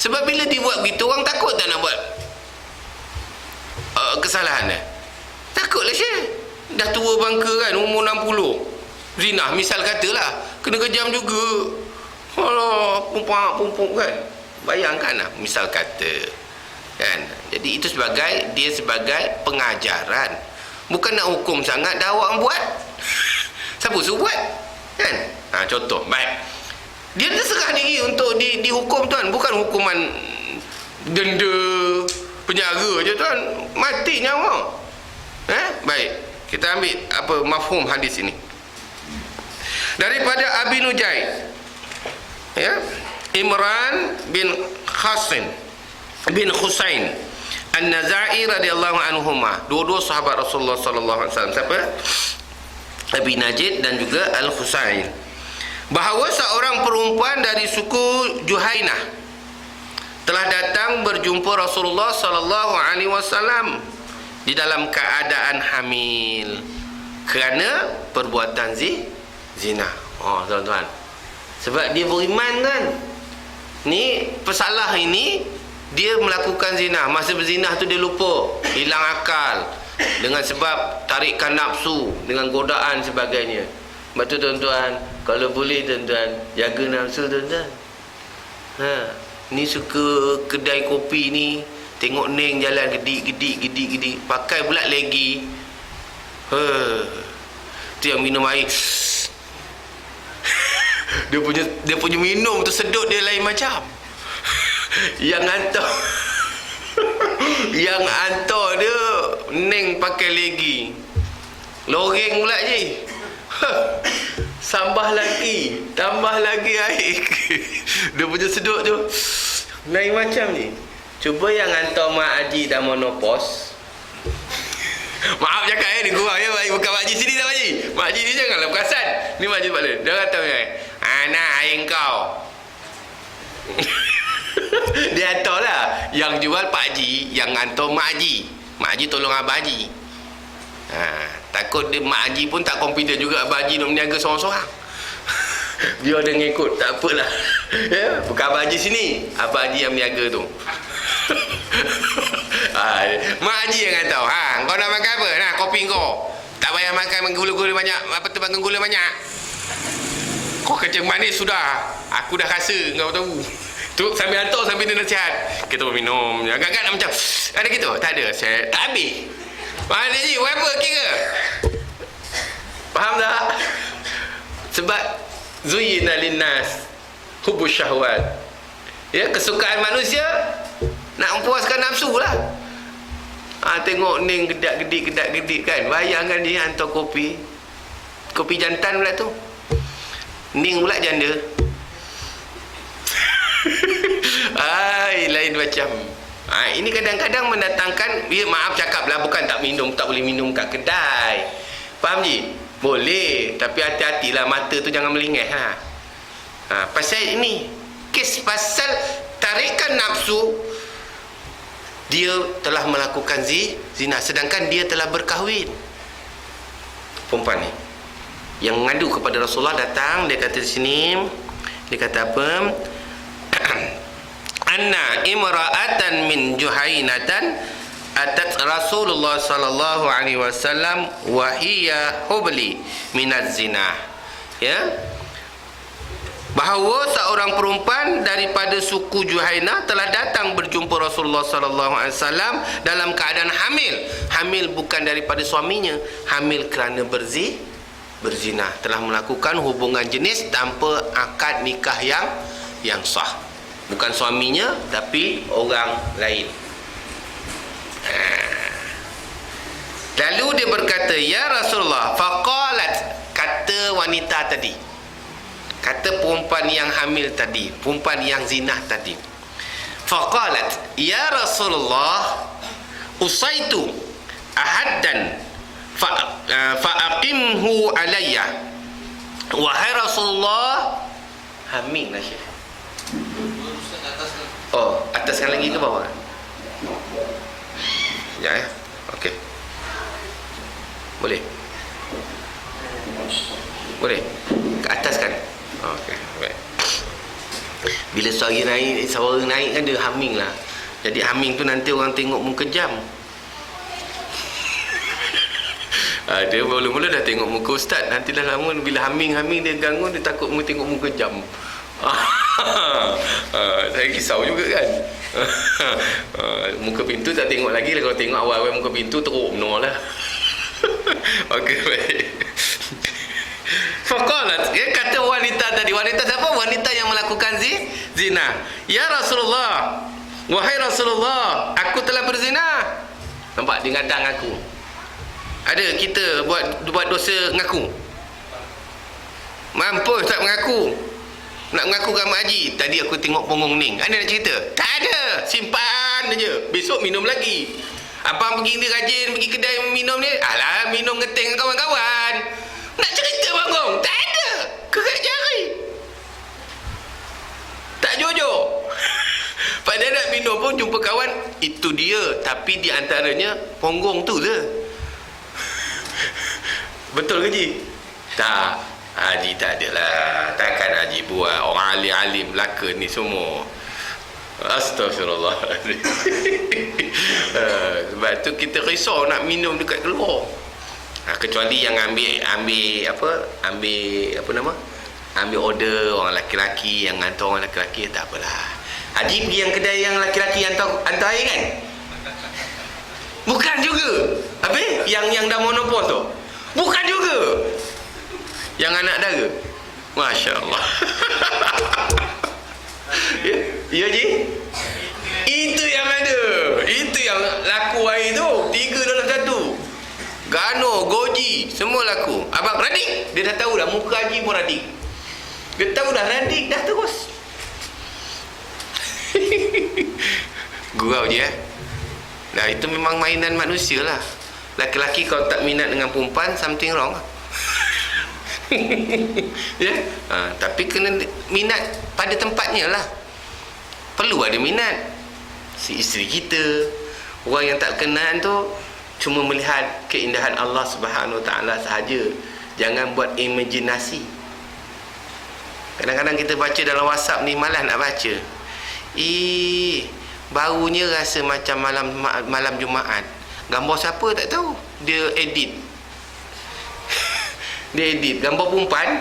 Sebab bila dia buat begitu, orang takut tak nak buat kesalahan dia. Takutlah Syekh, dah tua bangka kan, umur 60, zina misal katalah, kena kejam juga. Alah, pumpuk kan. Bayangkanlah, misal kata kan. Jadi itu dia sebagai pengajaran, bukan nak hukum sangat. Dah awak buat, siapa suruh buat kan. Contoh baik, dia terserah diri untuk dihukum tuan, bukan hukuman denda penjara je tuan, mati nyawa. Baik, kita ambil apa mafhum hadis ini daripada Abi Nujay, Imran bin Husain An-Nazai radhiyallahu anhuma, dua-dua sahabat Rasulullah sallallahu alaihi wasallam. Siapa? Abi Najid dan juga Al-Husain. Bahawa seorang perempuan dari suku Juhainah telah datang berjumpa Rasulullah sallallahu alaihi wasallam di dalam keadaan hamil kerana perbuatan zina. Tuan-tuan, sebab dia beriman kan, ni pesalah ini dia melakukan zina. Masa berzinah tu dia lupa, hilang akal dengan sebab tarikan nafsu, dengan godaan sebagainya. Sebab tu tuan-tuan, kalau boleh tuan-tuan, jaga nafsu tuan-tuan. Ni suka kedai kopi ni, tengok Neng jalan gedik, pakai pula lagi. Tu yang minum air. Dia punya minum tu sedut dia lain macam. Yang hantar dia Neng pakai lagi. Loreng pula je. Tambah lagi air. Dia punya sedut tu lain macam ni. Cuba yang hantar Mak Haji dan monopos. Maaf cakap ni kurang ya, bukan Mak Haji sini dah Mak Haji. Mak Haji ni janganlah perasan. Ni Mak Haji Pak Lin. Dia kata nak air kau. Dia hantar lah. Yang jual Pak Haji, yang hantar Mak Haji. Mak Haji tolong Abang Haji. Takut dia Mak Haji pun tak confident juga Abang Haji nak meniaga seorang-seorang. Biar dia ngikut, tak apalah. Bukan Abang Haji sini, Abang Haji yang meniaga tu. Mak Haji yang tahu. Kau nak makan apa? Nah, kopi kau. Tak payah makan gula-gula banyak. Apa tu makan gula banyak? Kau kencing manis sudah. Aku dah rasa, kau tahu. Tu sambil hantar sambil dia nasihat. Kita minum. Agak-agak nak macam ada gitu. Tak ada. Saya tak habis. Mak Haji, apa kira? Faham tak? Sebab zuyyina linnas hubbus syahwat. Kesukaan manusia nak mempuaskan nafsu lah. Tengok Neng gedak-gedik kan. Bayangkan dia hantar kopi jantan pula tu. Neng pula janda. Lain macam. Ini kadang-kadang mendatangkan, maaf cakap lah, bukan tak boleh minum kat kedai. Faham je? Boleh, tapi hati-hatilah, mata tu jangan melingih. Pasal ini kes pasal tarikan nafsu. Dia telah melakukan zina, sedangkan dia telah berkahwin. Perempuan ni yang mengadu kepada Rasulullah datang, dia kata di sini, dia kata apa? Anna imra'atan min Juhainatan atat Rasulullah sallallahu alaihi wasallam wa hiya hubli minaz zina. Bahawa seorang perempuan daripada suku Juhainah telah datang berjumpa Rasulullah sallallahu alaihi wasallam dalam keadaan hamil. Hamil bukan daripada suaminya, hamil kerana berzina, telah melakukan hubungan jenis tanpa akad nikah yang sah. Bukan suaminya tapi orang lain. Lalu dia berkata, "Ya Rasulullah," faqalat, kata wanita tadi, kata perempuan perempuan yang hamil tadi, perempuan yang zinah tadi. Faqalat, ya Rasulullah, usaitu ahaddan fa'aqimhu alayya. Wahai Rasulullah, hamil lah Syekh. Oh, ataskan lagi ke bawah? Ya, ya. Okey. Boleh? Boleh? Ke atas kan? Okey, baik. Bila suara naik kan dia humming lah. Jadi humming tu nanti orang tengok muka jam. Dia mula-mula dah tengok muka ustaz, nanti dah lama bila humming dia ganggu, dia takut tengok muka jam. Saya risau juga kan. Muka pintu tak tengok lagi lah. Kalau tengok awal-awal muka pintu teruk benar lah. Okey, baik. Faqalat, dia kata wanita tadi. Wanita siapa? Wanita yang melakukan zina. Ya Rasulullah, wahai Rasulullah, aku telah berzina. Nampak dia ngadang aku. Ada kita buat dosa ngaku? Mampus tak mengaku. Nak mengaku ke Mak Haji, tadi aku tengok punggung Ning. Ada nak cerita? Tak ada. Simpan je. Besok minum lagi. Abang pergi ni rajin pergi kedai minum ni. Alah, minum ngeteng dengan kawan-kawan. Nak cerita bangung? Tak ada. Kerat jari. Tak jujur. Pada nak minum pun jumpa kawan, itu dia. Tapi di antaranya punggung tu je. Betul ke Ji? Tak. Haji tak adalah. Takkan Haji buat orang alim-alim belaka ni semua. Astaghfirullahaladzim. Sebab tu kita risau nak minum dekat keluar. Kecuali yang ambil order orang laki-laki, yang hantar orang laki-laki, tak apalah. Haji pergi yang kedai yang laki-laki hantar air kan? Bukan juga. Habis yang dah monopol tu? Bukan juga. Yang anak dara. Masya Allah. Ya Ji? Itu yang ada. Itu yang laku air tu. 3 dalam 1. Gano, Goji, semua laku. Abang Radik, dia dah tahu dah. Muka Haji pun Radik. Dia tahu dah Radik dah terus. Gurau je Nah, itu memang mainan manusia lah. Laki-laki kalau tak minat dengan perempuan, something wrong. Ya? Tapi kena minat pada tempatnya lah. Perlu ada minat. Si isteri kita, orang yang tak kenal tu cuma melihat keindahan Allah Subhanahu Wa Taala sahaja. Jangan buat imajinasi. Kadang-kadang kita baca dalam WhatsApp ni malas nak baca. Baunya rasa macam malam Jumaat. Gambar siapa tak tahu. Dia edit. Dia edit gambar perempuan.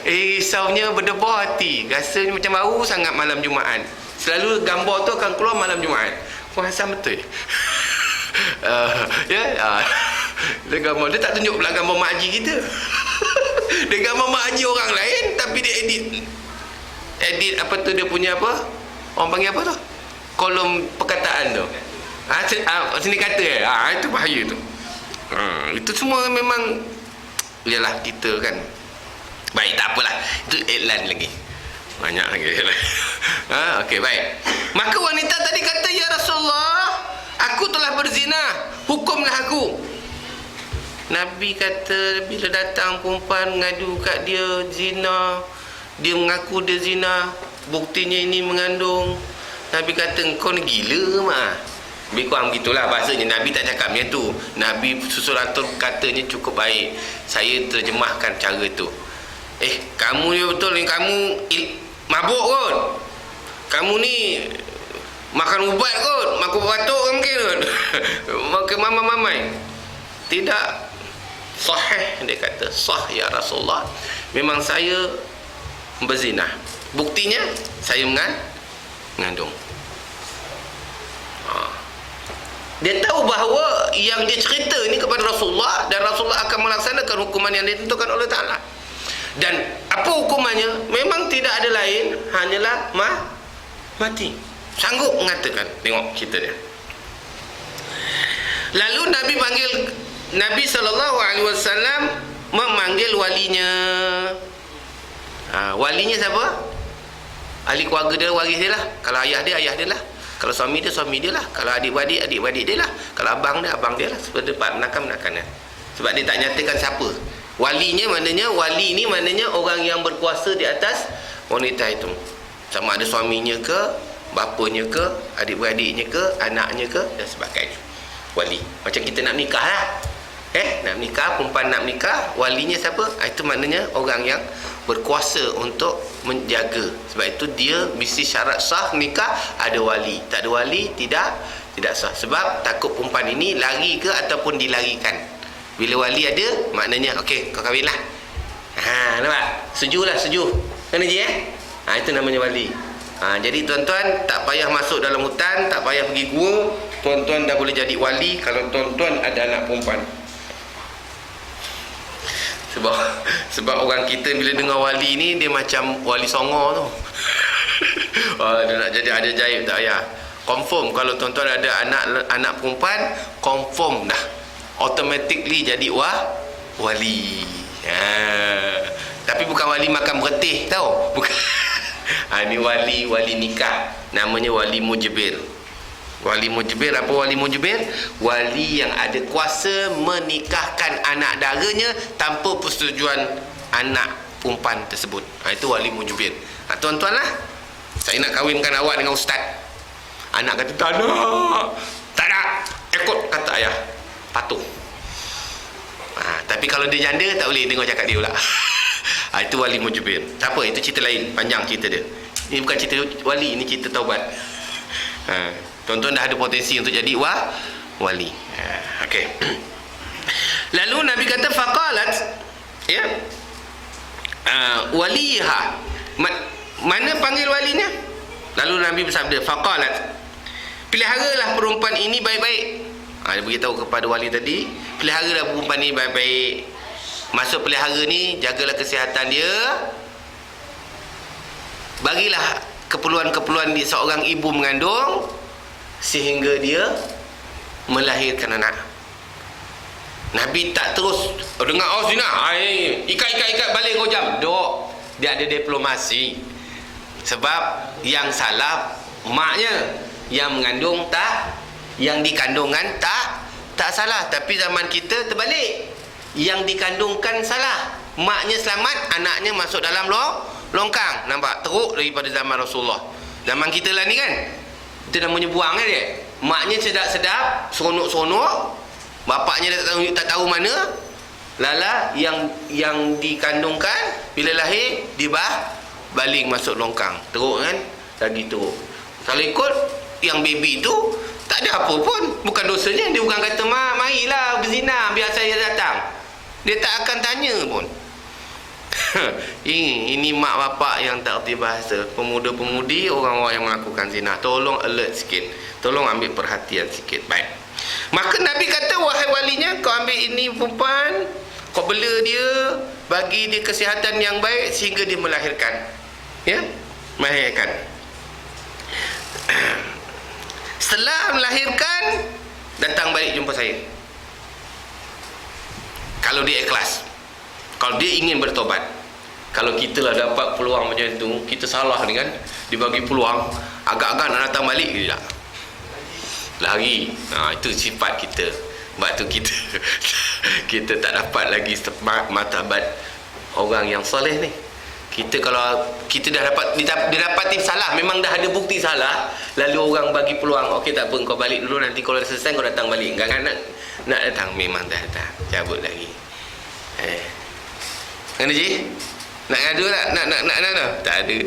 Risaunya berdebar hati. Rasanya macam bau sangat malam Jumaat. Selalu gambar tu akan keluar malam Jumaat. Perasan betul. Dia gambar, dia tak tunjuk pula gambar Mak Haji kita. Dia gambar Mak Haji orang lain, tapi dia edit apa tu, dia punya apa, orang panggil apa tu, kolom perkataan tu. Sini kata itu bahaya tu. Itu semua memang ialah kita kan. Baik, tak apalah, itu iklan lagi, banyak lagi. Okey, baik. Maka wanita tadi kata, ya Rasulullah, aku telah berzina, hukumlah aku. Nabi kata, bila datang perempuan ngadu kat dia zina, dia mengaku dia zina, buktinya ini mengandung, Nabi kata, engkau ni gila ke mak? Lebih kurang begitulah bahasanya. Nabi tak cakap macam tu. Nabi susuratul katanya cukup baik. Saya terjemahkan cara tu. Kamu ni betul ni, kamu mabuk kot, kamu ni makan ubat kot, makan batuk mungkin kot, makan mamai. Tidak sahih. Dia kata, sah ya Rasulullah, memang saya berzina, buktinya saya mengandung. Dia tahu bahawa yang dia cerita ini kepada Rasulullah, dan Rasulullah akan melaksanakan hukuman yang ditentukan oleh Ta'ala. Dan apa hukumannya? Memang tidak ada lain, hanyalah mati. Sanggup mengatakan. Tengok cerita dia. Lalu Nabi SAW memanggil walinya. Walinya siapa? Ahli keluarga dia, waris dia lah. Kalau ayah dia lah. Kalau suami dia lah. Kalau adik-beradik dia lah. Kalau abang dia lah. Seperti menakan-menakan. Sebab dia tak nyatakan siapa. Walinya maknanya, wali ni maknanya orang yang berkuasa di atas wanita itu. Sama ada suaminya ke, bapanya ke, adik-beradiknya ke, anaknya ke, dan sebagainya. Wali. Macam kita nak nikah lah. Nak nikah, perempuan nak nikah, walinya siapa? Itu maknanya orang yang berkuasa untuk menjaga. Sebab itu dia mesti syarat sah nikah ada wali. Tak ada wali tidak sah. Sebab takut perempuan ini lari ke ataupun dilarikan. Bila wali ada, maknanya okey, kau kahwinlah. Nampak? Setuju. Kan Haji itu namanya wali. Jadi tuan-tuan tak payah masuk dalam hutan, tak payah pergi gua. Tuan-tuan dah boleh jadi wali kalau tuan-tuan ada anak perempuan. Sebab orang kita bila dengar wali ni, dia macam wali songo tu. Dia nak jadi ada jaib, tak payah. Confirm kalau tuan-tuan ada anak perempuan, confirm dah. Automatically jadi wali. Tapi bukan wali makan beretih, tahu? Bukan. Ini wali nikah. Namanya wali mujbir. Wali mujbir, apa wali mujbir? Wali yang ada kuasa menikahkan anak daranya tanpa persetujuan anak perempuan tersebut. Itu wali mujbir. Tuan-tuan lah, saya nak kahwinkan awak dengan ustaz. Anak kata tak nak, ikut kata ayah, patuh. Tapi kalau dia janda, tak boleh dengar cakap dia pula. Itu wali mujbir. Tak apa, itu cerita lain, panjang cerita dia. Ini bukan cerita wali, ini cerita taubat. Tuan-tuan dah ada potensi untuk jadi wali. Okey. Lalu Nabi kata faqalat, waliha. Mana panggil walinya? Lalu Nabi bersabda, faqalat, peliharalah perempuan ini baik-baik. Dia beritahu kepada wali tadi, peliharalah perempuan ini baik-baik. Maksud pelihara ni, jagalah kesihatan dia. Bagilah keperluan-keperluan seorang ibu mengandung sehingga dia melahirkan anak. Nabi tak terus dengar zina, ikat balik kau jam. Dia ada diplomasi. Sebab yang salah maknya, yang mengandung tak, yang dikandungkan tak salah. Tapi zaman kita terbalik, yang dikandungkan salah. Maknya selamat, anaknya masuk dalam longkang. Nampak? Teruk daripada zaman Rasulullah. Zaman kita lah ni kan, itu namanya buang kan dia. Maknya sedap-sedap, seronok-seronok, bapaknya tak tahu mana. Lala yang dikandungkan bila lahir baling masuk longkang. Teruk kan? Lagi teruk. Kalau ikut yang baby tu tak ada apa pun, bukan dosanya. Dia bukan kata marilah berzina biar saya datang. Dia tak akan tanya pun. Ini mak bapak yang tak erti bahasa. Pemuda-pemudi, orang-orang yang melakukan zina, tolong alert sikit, tolong ambil perhatian sikit. Baik. Maka Nabi kata, wahai walinya, kau ambil ini perempuan, kau bela dia, bagi dia kesihatan yang baik sehingga dia melahirkan. Melahirkan. Setelah melahirkan, datang balik jumpa saya. Kalau dia ikhlas, kalau dia ingin bertobat. Kalau kita lah dapat peluang macam tu, kita salah ni kan, dibagi peluang, agak-agak nak datang balik ke tak? Lari. Itu sifat kita. Sebab tu kita tak dapat lagi martabat orang yang soleh ni. Kita kalau kita dah dapat, dia dapat salah, memang dah ada bukti salah, lalu orang bagi peluang, okey tak apa, kau balik dulu, nanti kalau dah selesai kau datang balik. Enggak nak datang, memang dah datang, cabut lagi. Kan Ji? Nak ngadu tak? Nak tak ada.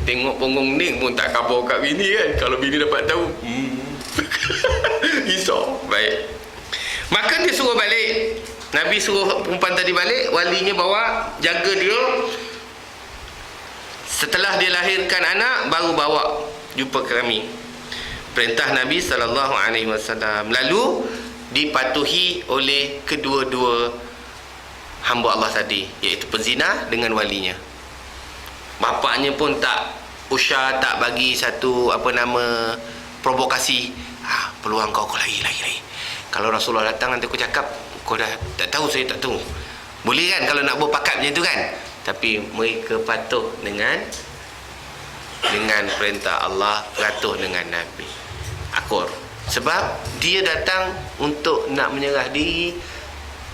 Tengok punggung ni pun tak khabar kat bini kan. Kalau bini dapat tahu, risau. Baik. Maka dia suruh balik. Nabi suruh perempuan tadi balik, walinya bawa, jaga dia. Setelah dia lahirkan anak, baru bawa jumpa kami. Perintah Nabi SAW. Lalu dipatuhi oleh kedua-dua hamba Allah tadi, iaitu penzina dengan walinya. Bapaknya pun tak usah, tak bagi satu provokasi. Peluang kau lagi. Kalau Rasulullah datang nanti aku cakap, kau dah tak tahu, saya tak tahu. Boleh kan kalau nak buat pakat macam tu kan? Tapi mereka patuh dengan perintah Allah, patuh dengan Nabi. Akur. Sebab dia datang untuk nak menyerah diri,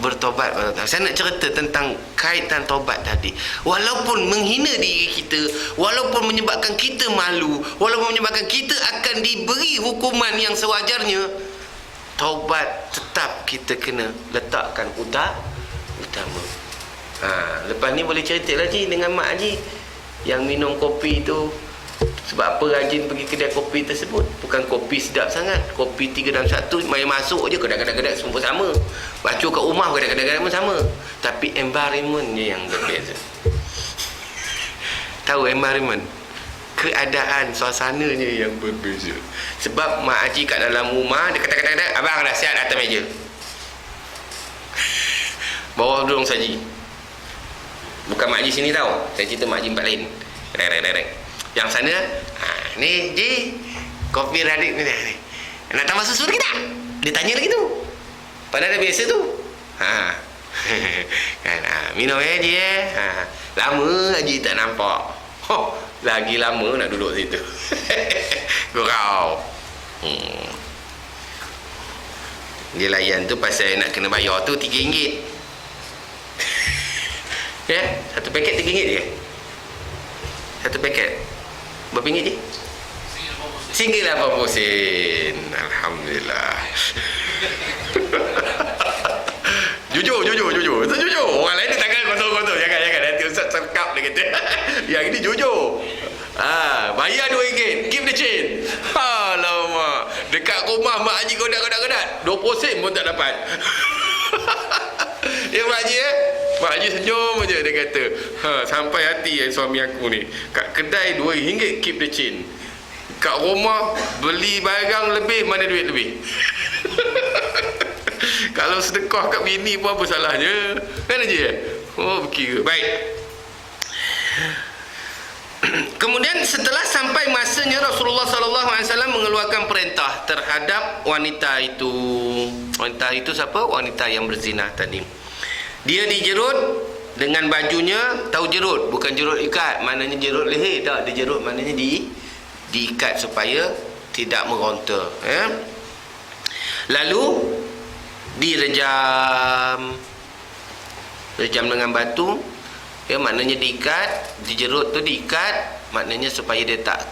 bertobat. Saya nak cerita tentang kaitan tobat tadi. Walaupun menghina diri kita, walaupun menyebabkan kita malu, walaupun menyebabkan kita akan diberi hukuman yang sewajarnya, taubat tetap kita kena letakkan utama. Lepas ni boleh cerita lagi dengan Mak Haji yang minum kopi tu. Sebab apa rajin pergi kedai kopi tersebut? Bukan kopi sedap sangat, kopi 3 dalam 1, main masuk je kedai-kedai semua sama. Baca kat rumah kedai-kedai pun sama. Tapi environmentnya yang berbeza. Tahu environment? Keadaan, suasananya yang berbeza. Sebab Mak Haji kat dalam rumah, dia kata-kata, abang dah siap atas meja. Bawah dudung saji. Bukan Mak Haji sini tau. Saya cerita Mak Haji tempat lain. Yang sana, ni Ji, kopi radik ni. Nak tambah susu lagi tak? Dia tanya lagi tu. Padahal dah biasa tu. Kan, minum Ji lama Haji tak nampak. Lagi lama nak duduk situ. Gurau. Dia layan tu pasal nak kena bayar tu RM3. Ya, satu paket RM3 je. Satu paket berapa ringgit je? RM80. Alhamdulillah. Jujur. Orang lain ni tangan kotor-kotor. Jangan. Nanti Ustaz serkap dia kata. Yang ini jujur. Bayar RM2. Keep the change. Alamak. Dekat rumah Mak Haji kodak-kodak. 20 sen pun tak dapat. Ya Mak Haji Mak Haji senyum je. Dia kata, sampai hati suami aku ni. Kat kedai RM2, keep the change. Kat rumah beli barang lebih, mana duit lebih? Kalau sedekah kat bini pun apa salahnya? Kan Haji? Berkira. Baik. Kemudian setelah sampai masanya Rasulullah SAW mengeluarkan perintah terhadap wanita itu. Wanita itu siapa? Wanita yang berzina tadi. Dia dijerut dengan bajunya. Tahu jerut? Bukan jerut ikat. Maknanya jerut leher. Tak, dia jerut maknanya diikat supaya tidak meronta. Lalu direjam. Rejam dengan batu. Maknanya diikat. Dijerut tu diikat. Maknanya supaya dia tak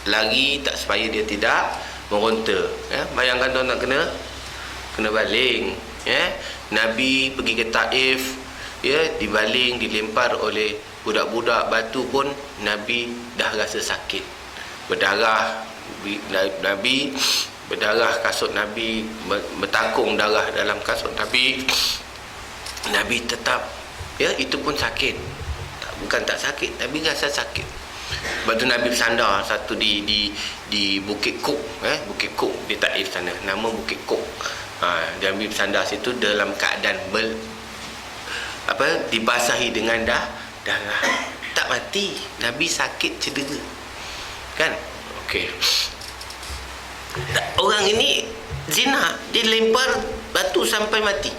lari, supaya dia tidak meronta. Bayangkan tuan nak kena baling. Nabi pergi ke Taif, dibaling, dilempar oleh budak-budak batu pun Nabi dah rasa sakit. Berdarah Nabi, berdarah kasut Nabi, bertakung darah dalam kasut Nabi. Nabi tetap, itu pun sakit. Bukan tak sakit, Nabi rasa sakit. Sebab tu Nabi bersandar satu di Bukit Kuk, Bukit Kuk di Taif sana, nama Bukit Kuk. Nabi bersandar situ dalam keadaan dibasahi dengan darah. Tak mati, Nabi sakit cedera. Kan? Okey. Orang ini zina, dia lempar batu sampai mati.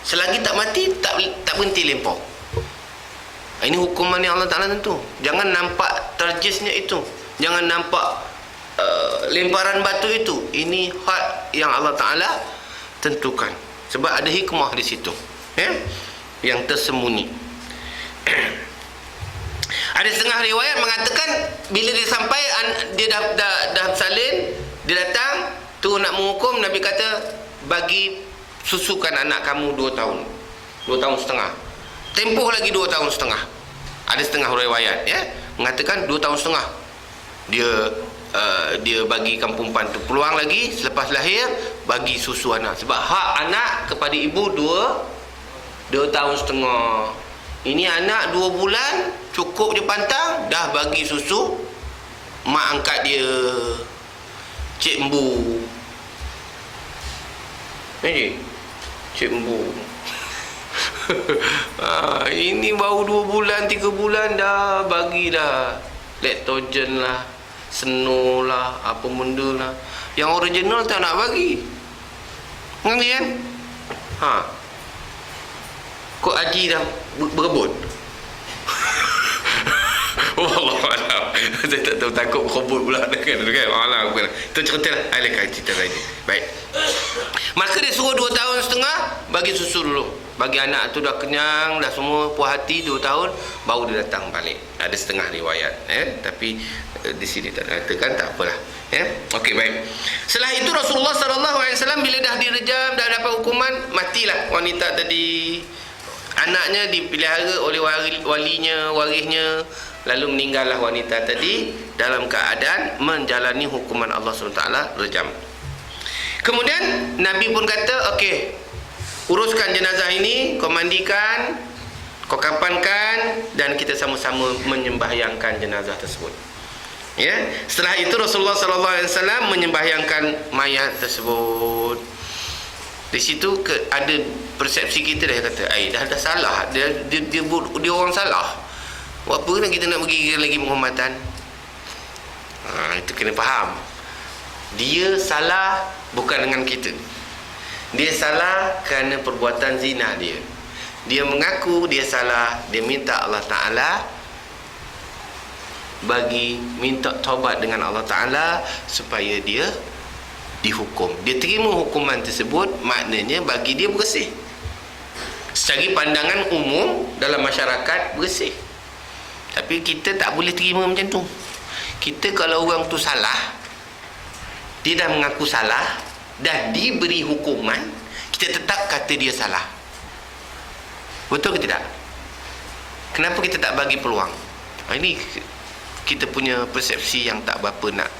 Selagi tak mati, tak berhenti lempar. Ini hukuman yang Allah Ta'ala tentu. Jangan nampak terjisnya itu. Jangan nampak lemparan batu itu. Ini hak yang Allah Ta'ala tentukan. Sebab ada hikmah di situ. Yang tersembunyi. Ada setengah riwayat mengatakan bila dia sampai, dia dah salin, dia datang, tu nak menghukum, Nabi kata, bagi susukan anak kamu 2 tahun. 2 tahun setengah. Tempoh lagi 2 tahun setengah. Ada setengah riwayat mengatakan 2 tahun setengah. Dia bagi kampung pan tu peluang lagi selepas lahir bagi susu anak. Sebab hak anak kepada ibu 2 tahun setengah. Ini anak 2 bulan cukup je pantang, dah bagi susu. Mak angkat dia Cik Mbu. Cik Mbu. Ini baru 2 bulan 3 bulan dah bagi dah Lactogen lah, Seno lah, apa benda lah. Yang original tak nak bagi. Ngerti kan? Kok haji dah berebut? Wallahualam. Saya tak tahu, takut berebut pula kan. Alah, itu cerita lah. Alaikai cerita lain. Baik. Maka dia suruh 2 tahun setengah bagi susu dulu. Bagi anak tu dah kenyang, dah semua puas hati 2 tahun, baru dia datang balik. Ada setengah riwayat, tapi di sini tak katakan, tak apalah. Okey, baik. Setelah itu Rasulullah SAW bila dah direjam, dah dapat hukuman, matilah wanita tadi. Anaknya dipelihara oleh walinya, warisnya, lalu meninggallah wanita tadi dalam keadaan menjalani hukuman Allah SWT, rejam. Kemudian Nabi pun kata, okey, uruskan jenazah ini, kau mandikan, kau kapankan, dan kita sama-sama menyembahyangkan jenazah tersebut. Ya, setelah itu Rasulullah SAW menyembahyangkan mayat tersebut. Di situ ada persepsi kita dah kata, dah salah, dia orang salah. Buat apa kita nak bagi lagi penghormatan? Itu kena faham. Dia salah bukan dengan kita. Dia salah kerana perbuatan zina dia. Dia mengaku dia salah, dia minta Allah Ta'ala minta taubat dengan Allah Ta'ala supaya dia dihukum. Dia terima hukuman tersebut, maknanya bagi dia bersih. Secara pandangan umum dalam masyarakat, bersih. Tapi kita tak boleh terima macam tu. Kita kalau orang tu salah, dia dah mengaku salah, dah diberi hukuman, kita tetap kata dia salah. Betul ke tidak? Kenapa kita tak bagi peluang? Ini kita punya persepsi yang tak berapa nak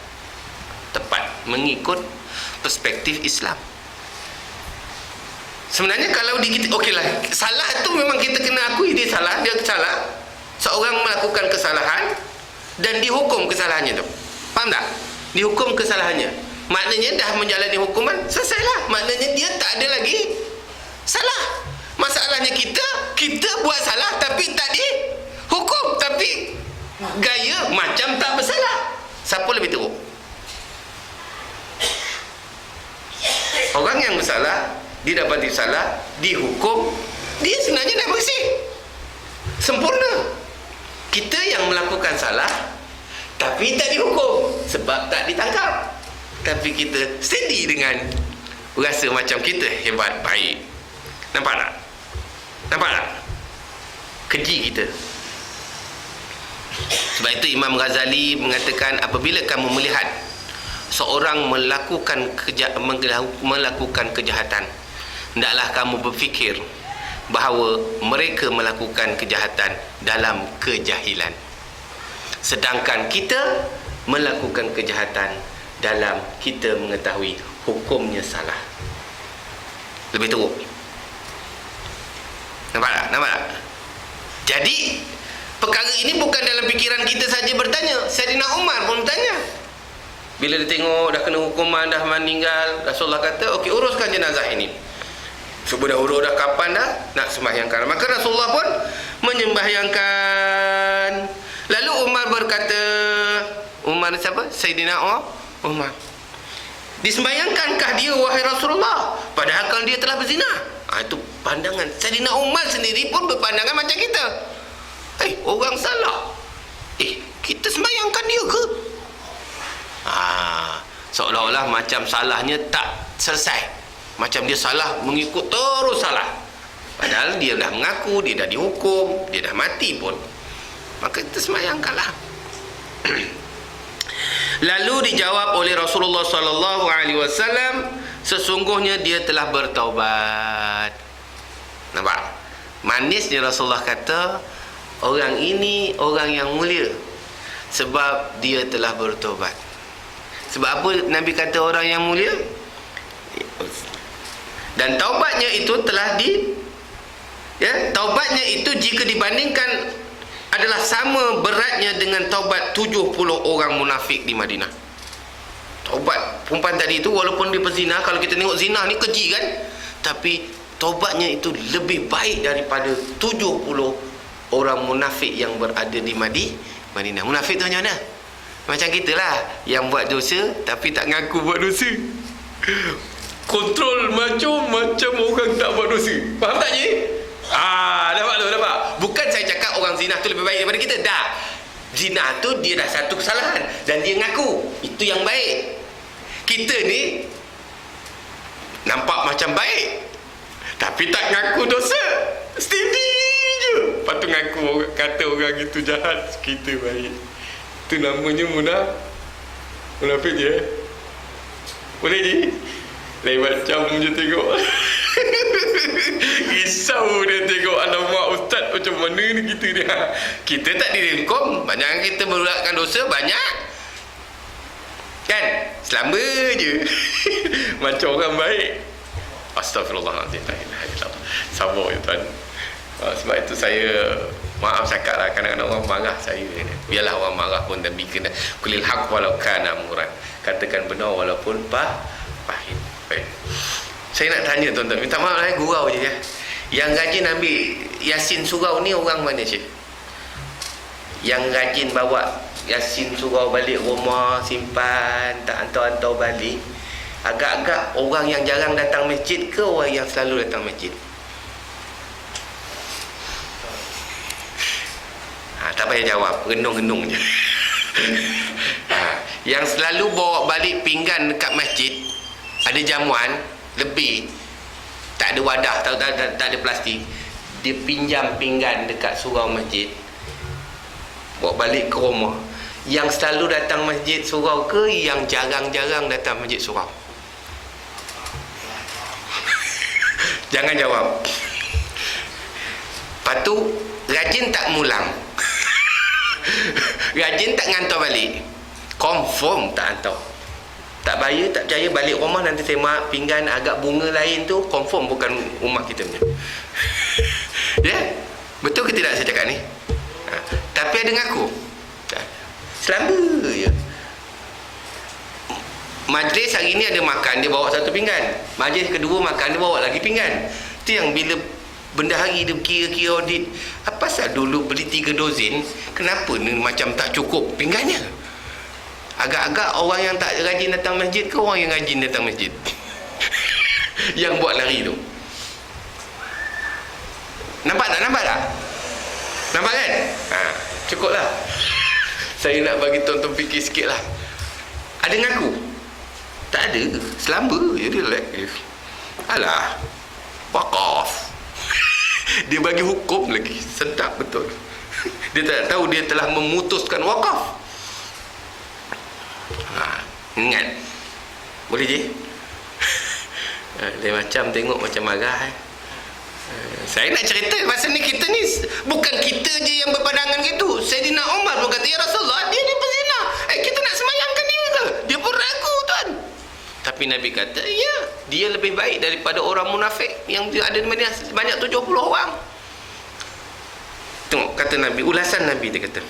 tepat mengikut perspektif Islam. Sebenarnya kalau okeylah, salah tu memang kita kena akui dia salah, dia salah. Seorang melakukan kesalahan dan dihukum kesalahannya tu. Faham tak? Dihukum kesalahannya. Maknanya dah menjalani hukuman, selesailah. Maknanya dia tak ada lagi salah. Masalahnya kita buat salah tapi tak dihukum, tapi gaya macam tak bersalah. Siapa lebih teruk? Orang yang bersalah, dia dapat salah, dihukum, dia sebenarnya dah bersih, sempurna. Kita yang melakukan salah tapi tak dihukum sebab tak ditangkap, tapi kita steady dengan rasa macam kita hebat, baik. Nampak tak? Nampak tak? Keji kita. Sebab itu Imam Ghazali mengatakan, apabila kamu melihat seorang melakukan kejahatan, hendaklah kamu berfikir bahawa mereka melakukan kejahatan dalam kejahilan, sedangkan kita melakukan kejahatan dalam kita mengetahui hukumnya salah. Lebih teruk. Nampak tak? Nampak tak? Jadi perkara ini bukan dalam fikiran kita saja bertanya. Sayyidina Umar pun bertanya. Bila dia tengok dah kena hukuman, dah meninggal, Rasulullah kata, okey, uruskan jenazah ini. Sudah urus, dah kapan dah nak sembahyangkan. Maka Rasulullah pun menyembahyangkan. Lalu Umar berkata, Umar siapa? Sayyidina Umar. Disembahyangkankah dia wahai Rasulullah, padahal kalau dia telah berzina? Itu pandangan Sayyidina Umar sendiri pun berpandangan macam kita. Orang salah, kita sembahyangkan dia ke? Seolah-olah macam salahnya tak selesai, macam dia salah mengikut terus salah, padahal dia dah mengaku, dia dah dihukum, dia dah mati pun. Maka kita sembahyangkanlah. Lalu dijawab oleh Rasulullah SAW, sesungguhnya dia telah bertaubat. Nampak? Manisnya Rasulullah kata, orang ini orang yang mulia sebab dia telah bertaubat. Sebab apa Nabi kata orang yang mulia? Dan taubatnya itu telah taubatnya itu jika dibandingkan adalah sama beratnya dengan taubat 70 orang munafik di Madinah. Taubat perempuan tadi itu, walaupun dia berzina, kalau kita tengok zina ni keji kan, tapi taubatnya itu lebih baik daripada 70 orang munafik yang berada di Madinah. Munafik tu macam mana? Macam kita lah, yang buat dosa tapi tak ngaku buat dosa. Kontrol macam orang tak buat dosa. Faham tak je? Nampak tu, nampak? Bukan saya cakap orang zina tu lebih baik daripada kita. Dah. Zina tu dia dah satu kesalahan dan dia ngaku. Itu yang baik. Kita ni nampak macam baik tapi tak ngaku dosa. Steady je. Lepas tu ngaku, kata orang itu jahat, kita baik. Itu namanya munafik je. Boleh je? Lain macam je tengok. Risau dia tengok, alamak ustaz macam mana ni kita ni. Kita tak direngkom. Banyak kita berulatkan dosa, banyak kan? Selamba je. Macam orang baik. Astaghfirullahaladzim. La ilaha illallah. Sabar ya tuan. Sebab itu saya maaf cakap lah, kadang-kadang orang marah saya. Biarlah orang marah pun, tapi kena kulil haq walau kana murad. Katakan benar walaupun pahit. Baik. Saya nak tanya tuan-tuan, minta maaf lah, gurau je ya. Yang rajin ambil Yasin surau ni orang mana cik? Yang rajin bawa Yasin surau balik rumah, simpan, tak hantar-hantar balik. Agak-agak orang yang jarang datang masjid ke orang yang selalu datang masjid? Tak payah jawab, renung-renung je. Yang selalu bawa balik pinggan dekat masjid, ada jamuan lebih, tak ada wadah, tak ada plastik, dia pinjam pinggan dekat surau masjid, bawa balik ke rumah. Yang selalu datang masjid surau ke yang jarang-jarang datang masjid surau? Jangan jawab. Lepas tu rajin tak mulang. Rajin tak ngantar balik. Confirm tak hantar. Tak bayar, tak percaya, balik rumah nanti saya mak pinggan agak bunga lain tu, confirm bukan rumah kita punya. Ya? Betul ke tidak saya cakap ni? Tapi ada ngaku. Selamba je. Majlis hari ni ada makan, dia bawa satu pinggan. Majlis kedua makan, dia bawa lagi pinggan. Itu yang bila bendahari dia kira-kira audit, apa pasal dulu beli 3 dozen, kenapa ni macam tak cukup pinggannya? Agak-agak orang yang tak rajin datang masjid ke orang yang rajin datang masjid? Yang buat lari tu. Nampak tak? Nampak tak? Nampak kan? Cukup lah. Saya nak bagi tuan-tuan fikir sikit lah. Ada ngaku? Tak ada. Selamba je dia relax. Alah, wakaf. Dia bagi hukum lagi. Sedap betul. Dia tak tahu dia telah memutuskan wakaf. Ingat. Boleh je? Dia macam tengok macam marah. Saya nak cerita pasal ni, kita ni bukan kita je yang berpandangan gitu. Sayyidina Umar pun kata, ya Rasulullah, dia ni pezina. Kita nak semayangkan dia ke? Dia pun ragu tuan. Tapi Nabi kata, ya, dia lebih baik daripada orang munafik yang ada di Madinah banyak 70 orang. Tengok kata Nabi, ulasan Nabi dia kata,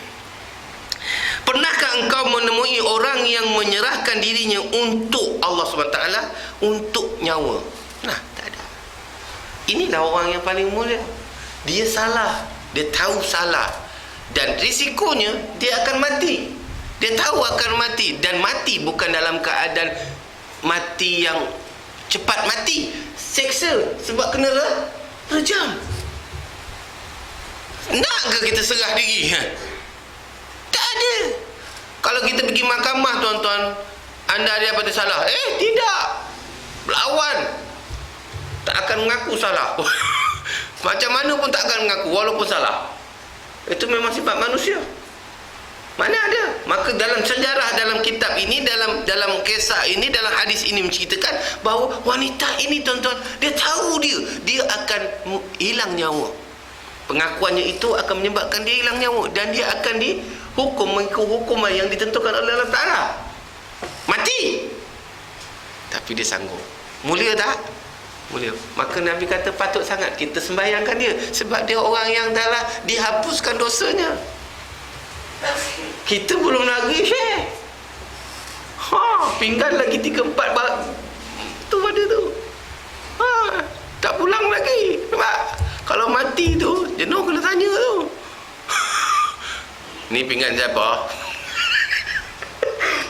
pernahkah engkau menemui orang yang menyerahkan dirinya untuk Allah SWT, untuk nyawa? Nah, tak ada. Inilah orang yang paling mulia. Dia salah, dia tahu salah, dan risikonya dia akan mati. Dia tahu akan mati, dan mati bukan dalam keadaan mati yang cepat mati, seksa sebab kena rejam. Nak ke kita serah diri? Tak ada. Kalau kita pergi mahkamah tuan-tuan, anda ada apa salah? Tidak. Berlawan. Tak akan mengaku salah. Macam mana pun tak akan mengaku walaupun salah. Itu memang sifat manusia. Mana ada? Maka dalam sejarah, dalam kitab ini, dalam kisah ini, dalam hadis ini menceritakan bahawa wanita ini tuan-tuan, dia tahu dia akan hilang nyawa. Pengakuannya itu akan menyebabkan dia hilang nyawa, dan dia akan dihukum mengikut hukuman yang ditentukan oleh Allah Ta'ala. Mati. Tapi dia sanggup. Mulia tak? Mulia. Maka Nabi kata patut sangat kita sembahyangkan dia, sebab dia orang yang telah dihapuskan dosanya. Kita belum lagi share. Pinggan lagi 3-4 tu pada tu. Tak pulang lagi. Sebab kalau mati tu jenuh kena tanya tu. Ni pinggan siapa?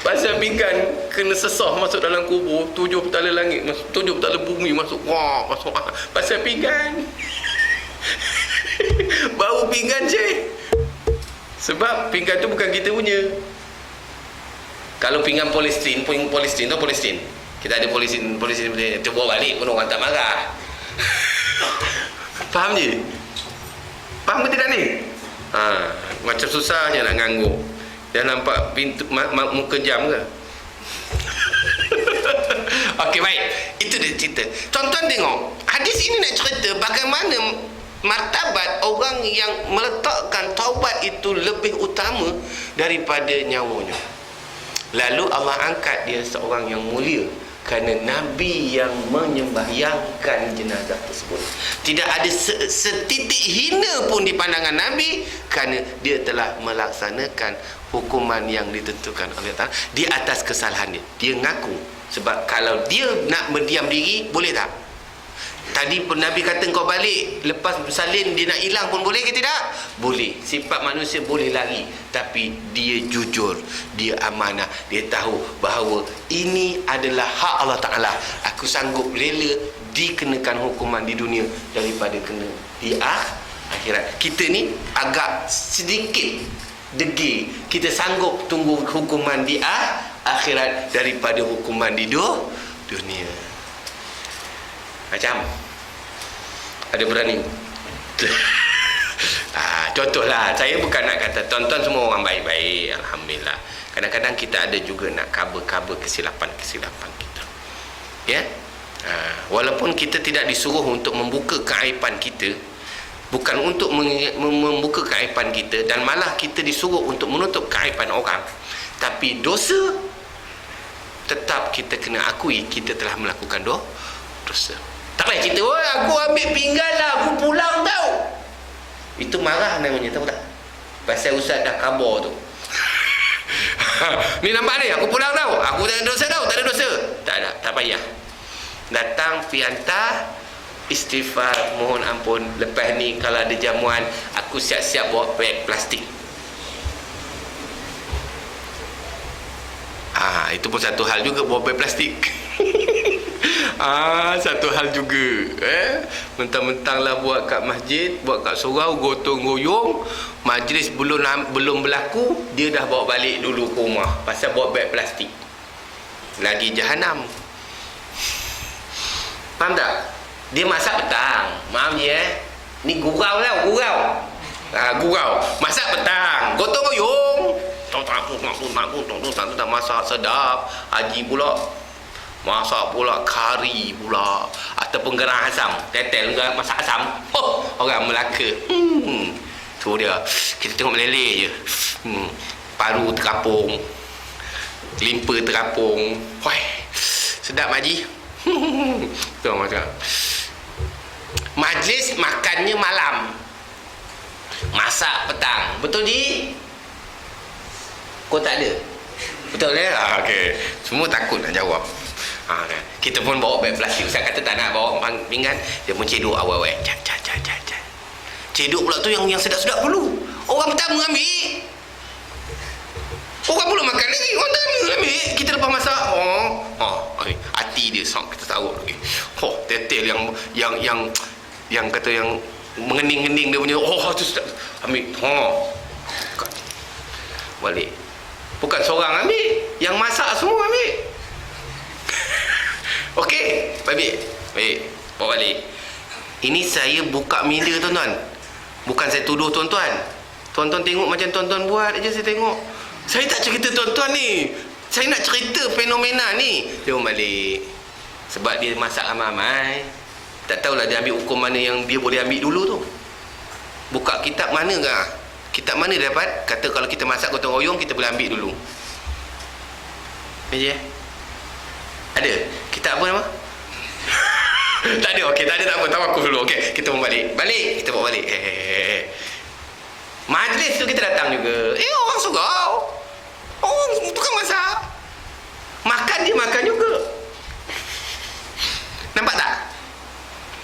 Pasal pinggan kena sesah masuk dalam kubur, 7 petala langit, 7 petala bumi masuk. Masuk pasal pinggan. pinggan je. Sebab pinggan tu bukan kita punya. Kalau pinggan polistrin tu polistrin. Kita ada polistrin coba balik pun orang tak marah. Faham je? Faham ke tidak ni? Macam susahnya nak ngangguk. Dia nampak pintu muka jam ke? Okey, baik. Itu dia cerita. Tuan-tuan tengok, hadis ini nak cerita bagaimana martabat orang yang meletakkan taubat itu lebih utama daripada nyawanya. Lalu Allah angkat dia seorang yang mulia kerana Nabi yang menyembahyangkan jenazah tersebut. Tidak ada setitik hina pun di pandangan Nabi kerana dia telah melaksanakan hukuman yang ditentukan oleh Allah di atas kesalahan dia. Dia ngaku. Sebab kalau dia nak berdiam diri, boleh tak? Tadi pun Nabi kata kau balik, lepas bersalin dia nak hilang pun boleh ke tidak? Boleh. Sifat manusia boleh lari, tapi dia jujur, dia amanah, dia tahu bahawa ini adalah hak Allah Ta'ala. Aku sanggup rela dikenakan hukuman di dunia daripada kena di akhirat. Kita ni agak sedikit degil, kita sanggup tunggu hukuman di akhirat daripada hukuman di dunia. Macam ada berani. Contohlah, saya bukan nak kata tuan-tuan semua orang baik-baik, alhamdulillah. Kadang-kadang kita ada juga nak cover kesilapan-kesilapan kita. Ya? Walaupun kita tidak disuruh untuk membuka keaiban kita, bukan untuk membuka keaiban kita, dan malah kita disuruh untuk menutup keaiban orang. Tapi dosa tetap kita kena akui kita telah melakukan dosa. Tak payah cerita, aku ambil pinggan lah, aku pulang tau. Itu marah namanya, tahu tak? Pasal ustaz dah khabar tu. Ni nampak ni, aku pulang tau. Aku tak ada dosa tau, tak ada dosa. Tak payah. Datang pianta, istighfar, mohon ampun. Lepas ni kalau ada jamuan, aku siap-siap bawa beg plastik. Itu pun satu hal juga, bawa beg plastik. Satu hal juga. Mentang-mentanglah buat kat masjid, buat kat surau, gotong royong, majlis belum berlaku, dia dah bawa balik dulu ke rumah pasal bawa beg plastik. Lagi jahanam. Faham tak? Dia masak petang. Maaf je ni gurau tau, gurau. Masak petang, gotong royong. Tak masak sedap. Haji pula masak pula kari pula, ataupun gerang asam, tetel masak asam. Orang Melaka. Tu dia. Kita tengok meleleh je. Paru terapung, limpa terapung. Sedap Haji. Tu macam majlis makannya malam, masak petang. Betul Ji? Kau tak ada? Betul ya? Okey. Semua takut nak jawab. Kita pun bawa beg plastik. Ustaz kata tak nak bawa pinggan, dia pun cedok awal-awal. Cedok pula tu yang sedap-sedap dulu. Orang pertama ambil. Orang belum makan lagi, orang pertama ambil. Kita lepas masak, hati dia sok kita tahu lagi. Tetel yang kata yang mengening-ngening dia punya. Tu sedap. Ambil. Balik. Bukan seorang ambil, yang masak semua ambil. Okey, baik, bawa balik. Ini saya buka media tuan-tuan. Bukan saya tuduh tuan-tuan. Tuan-tuan tengok macam tuan-tuan buat aja, saya tengok. Saya tak cerita tuan-tuan ni. Saya nak cerita fenomena ni. Dia balik. Sebab dia masak ramai-ramai. Tak tahulah dia ambil hukum mana yang dia boleh ambil dulu tu. Buka kitab mana ke? Kitab mana dia dapat? Kata kalau kita masak gotong royong, kita boleh ambil dulu. Ada? Kitab apa nama? Tak ada. Okey, tak ada, tak apa. Tawakuf dulu. Okey, kita pun balik. Kita bawa balik. Majlis tu kita datang juga. Orang surau. Orang tukang masak. Makan dia makan juga. Nampak tak?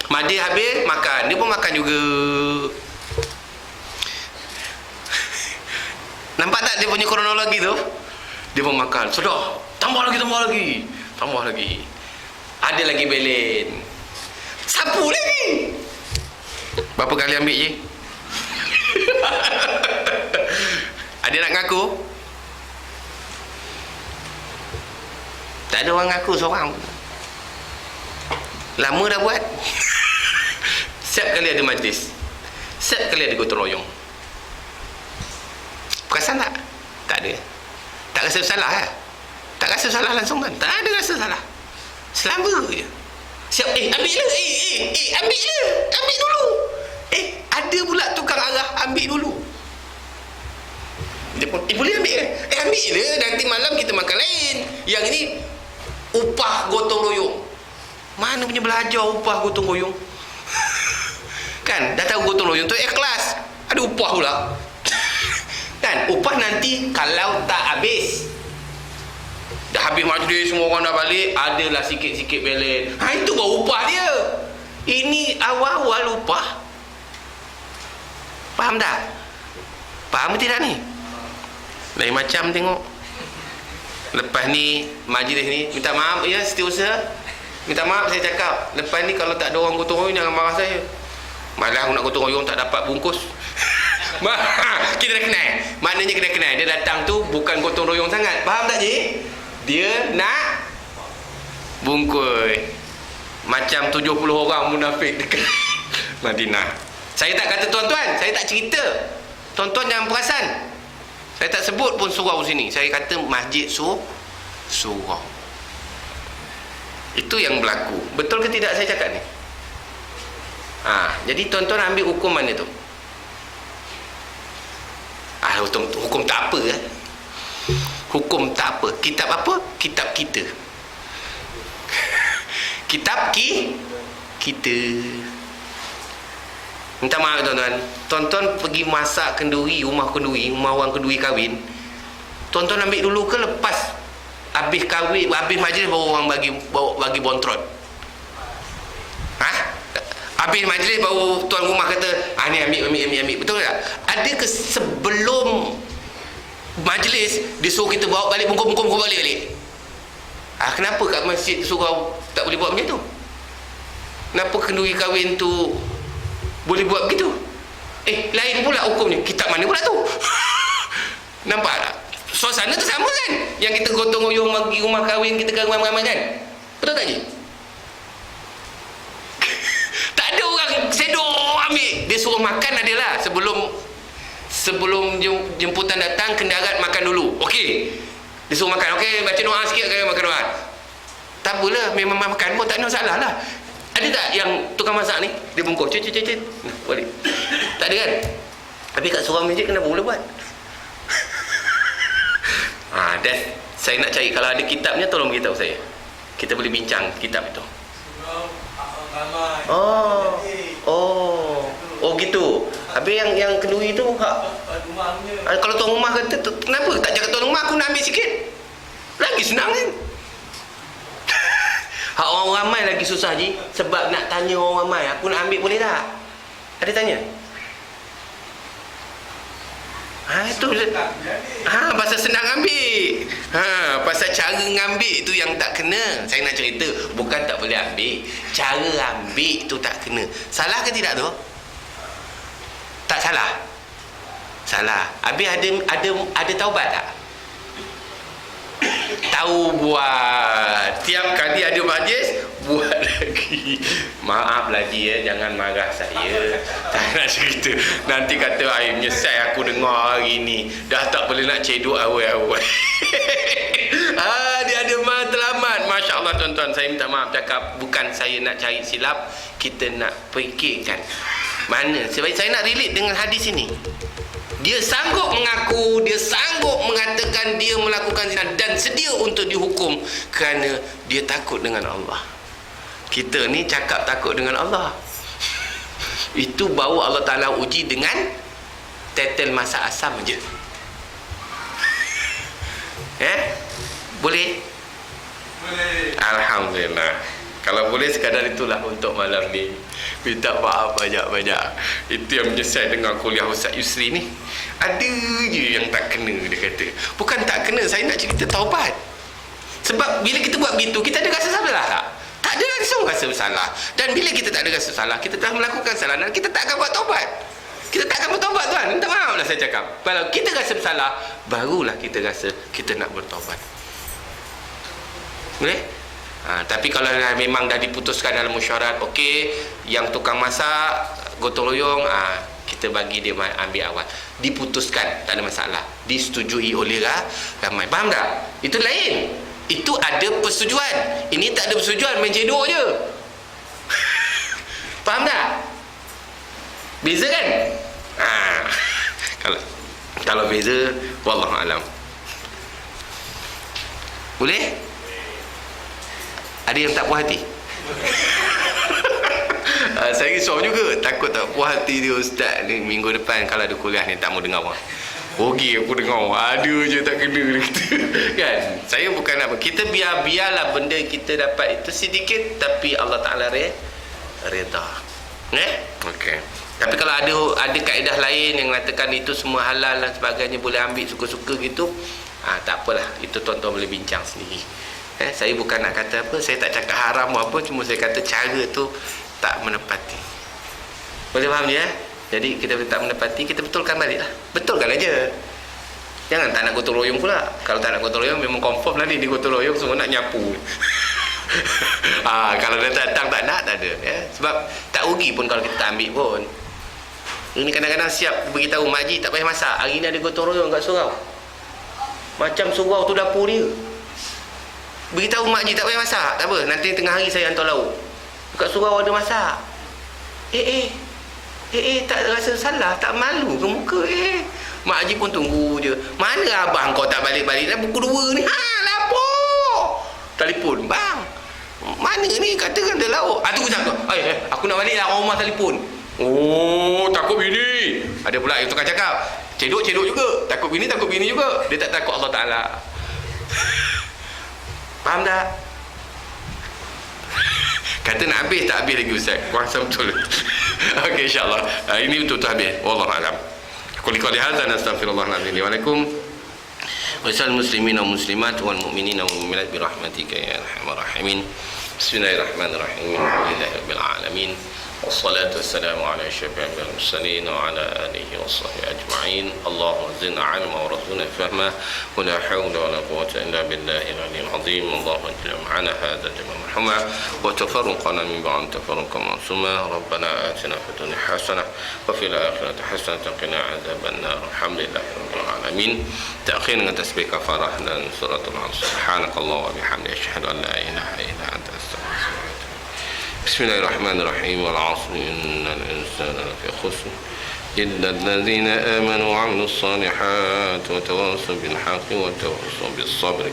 Majlis habis, makan. Dia pun makan juga. Nampak tak dia punya kronologi tu? Dia pun makan. Sudah. Tambah lagi. Ada lagi belen. Sapu lagi. Berapa kali ambil je? Ada nak ngaku? Tak ada orang ngaku seorang. Lama dah buat. Setiap kali ada majlis, setiap kali ada gotong royong. Perasan tak? Tak ada. Tak rasa bersalah kan? Tak rasa bersalah langsung kan? Tak ada rasa salah. Selamba je. Siap, ambil je. Ambil je. Ambil dulu. Ada pula tukang arah, ambil dulu. Dia pun, boleh ambil ke? Ambil je. Nanti malam kita makan lain. Yang ini upah gotong royong. Mana punya belajar upah gotong royong? Kan, dah tahu gotong royong tu ikhlas. Ada upah pula. Kan, upah nanti kalau tak habis. Dah habis majlis, semua orang dah balik, adalah sikit-sikit balance. Itu baru upah dia. Ini awal-awal upah. Faham tak? Faham tidak ni? Lain macam tengok. Lepas ni majlis ni, minta maaf ya setiausaha. Minta maaf saya cakap. Lepas ni kalau tak ada orang gotong royong jangan marah saya. Malah aku nak gotong royong tak dapat bungkus. Kita dah kenal. Maknanya kita kenal. Dia datang tu bukan gotong royong sangat. Faham tak Ji? Dia nak bungkus. Macam 70 orang munafik dekat Madinah. Saya tak kata tuan-tuan, saya tak cerita. Tuan-tuan jangan perasan. Saya tak sebut pun surau sini. Saya kata masjid surau. Itu yang berlaku. Betul ke tidak saya cakap ni? Jadi tuan-tuan ambil hukum mana tu? Hukum tak apa kan? Hukum tak apa. Kitab apa? Kitab kita. Kitab kita. Minta maaf tuan-tuan. Tuan-tuan pergi masak kenduri, rumah orang kenduri kahwin. Tuan-tuan ambil dulu ke lepas habis kahwin, habis majlis baru orang bagi bontrot? Habis majlis baru tuan rumah kata, ni ambil. Betul tak? Ada ke sebelum majlis dia suruh kita bawa balik bungkus balik? Kenapa kat masjid surau tak boleh buat macam tu? Kenapa kenduri kahwin tu boleh buat begitu? Lain pula hukumnya. Kitab mana pula tu? Nampak tak? Suasana tu sama kan? Yang kita gotong royong bagi rumah kahwin kita kan ramai-ramai kan? Betul tak Ji? Tak ada orang sedor ambil. Dia suruh makan adalah sebelum jemputan datang, kendarat makan dulu. Okey. Dia suruh makan. Okey, baca doa sikit ke makan doa. Tak apalah, memang makan pun tak ada masalah lah. Ada tak yang tukang masak ni? Dia bungkus. Cik. Balik. Tak ada kan? Tapi kat surau masjid kenapa boleh buat? Dan saya nak cari, kalau ada kitabnya tolong beritahu saya. Kita boleh bincang kitab itu. Oh gitu. Habis yang kenduri tu kalau tuan rumah kata, kenapa tak cakap tuan rumah aku nak ambil sikit? Lagi senang kan? Orang ramai lagi susah Ji. Sebab nak tanya orang ramai, aku nak ambil boleh tak? Ada tanya? Itu pasal senang ambil. Pasal cara ngambil tu yang tak kena. Saya nak cerita, bukan tak boleh ambil, cara ambil tu tak kena. Salah ke tidak tu? Tak salah. Salah. Habis ada taubat tak? Tahu buat. Tiap kali ada majlis buat lagi. Maaf lagi jangan marah saya. Tak nak cerita. Nanti kata menyesal aku dengar hari ni. Dah tak boleh nak cedok awal-awal. Dia ada matlamat. Masya Allah tuan-tuan, saya minta maaf cakap, bukan saya nak cari silap, kita nak fikirkan mana. Sebab saya nak relate dengan hadis ini. Dia sanggup mengaku, dia sanggup mengatakan dia melakukan zina dan sedia untuk dihukum kerana dia takut dengan Allah. Kita ni cakap takut dengan Allah, itu baru Allah Ta'ala uji dengan tetel masak asam je. Boleh? Boleh. Alhamdulillah. Kalau boleh sekadar itulah untuk malam ni. Minta maaf banyak-banyak. Itu yang menyesal dengar kuliah Ustaz Yusri ni. Ada je yang tak kena, dia kata. Bukan tak kena, saya nak cerita taubat. Sebab bila kita buat begitu, kita ada rasa salah tak? Tak ada langsung rasa bersalah. Dan bila kita tak ada rasa salah, kita telah melakukan salah dan kita tak akan buat taubat. Kita tak akan bertaubat tuan. Minta maaf. Tengoklah saya cakap, kalau kita rasa bersalah, barulah kita rasa kita nak bertaubat. Boleh? Tapi kalau memang dah diputuskan dalam mesyuarat, okey, yang tukang masak gotong royong, kita bagi dia ambil awal. Diputuskan, tak ada masalah, disetujui oleh ramai. Faham tak? Itu lain. Itu ada persetujuan. Ini tak ada persetujuan, main cedok je. Faham tak? Beza kan? Kalau beza, wallahu alam. Boleh? Ada yang tak puas hati? Saya risau juga, takut tak puas hati dia ustaz ni minggu depan kalau ada kuliah ni tak mau dengar orang. Rugi aku dengar, ada je tak kena kan. Saya bukan apa, kita biarlah benda kita dapat itu sedikit, tapi Allah Ta'ala reda. Okey. Tapi kalau ada kaedah lain yang mengatakan itu semua halal dan sebagainya, boleh ambil suka-suka gitu, tak apalah, itu tuan-tuan boleh bincang sendiri. Saya bukan nak kata apa, saya tak cakap haram apa, cuma saya kata cara tu tak menepati. Boleh faham je? Jadi kita tak menepati, kita betulkan balik lah. Betulkan aja. Jangan tak nak gotong royong pula. Kalau tak nak gotong royong, memang confirm lah ni, di gotong royong semua nak nyapu. Kalau dia datang tak nak, tak ada sebab tak rugi pun kalau kita tak ambil pun. Ini kadang-kadang siap beritahu makcik tak payah masak, hari ni ada gotong royong kat surau, macam surau tu dapur dia. Beritahu makcik tak payah masak, tak apa, nanti tengah hari saya hantar lauk kat surau ada masak. Tak rasa salah, tak malu ke muka? Makcik pun tunggu je. Mana abang kau tak balik-balik dah pukul 2 ni? Lapor telefon, bang, mana ni, katakan ada lauk. Tunggu sekejap, aku nak balik lah, rumah telefon. Takut bini. Ada pula yang tukang cakap, cedok juga, takut bini juga. Dia tak takut Allah Ta'ala. Faham tak? Kata nak habis, tak habis lagi ustaz. Kuasa betul. Okey, insyaAllah ini betul-betul habis. Wallahu a'lam. Qul qali hadza nastaghfirullahaladzim li wa lakum wa lisal muslimin wa muslimat wal mu'minin wal mu'minat bi rahmatika ya arhamar rahimin. Bismillahirrahmanirrahim. Alhamdulillahirabbil alamin. والصلاة والسلام على أشرف المرسلين وعلى آله وصحبه أجمعين. اللهم زدنا علما ورزقنا فهما ولا حول ولا قوة إلا بالله العلي العظيم. اللهم اجعل معنا هذا الجمع مرحوما وتفرقنا من بعد تفرقا معصوما. ربنا آتنا في الدنيا حسنة وفي الآخرة حسنة وقنا عذاب النار. الحمد لله رب العالمين. تأخير dengan tasbih kafarah dan suratul Asr. Subhanakallah wa bihamdihi asyhadu an la ilaha illa anta astaghfiruka. بسم الله الرحمن الرحيم والعصر إن الإنسان لفي خسر إلا الذين آمنوا وعملوا الصالحات وتواصوا بالحق وتواصوا بالصبر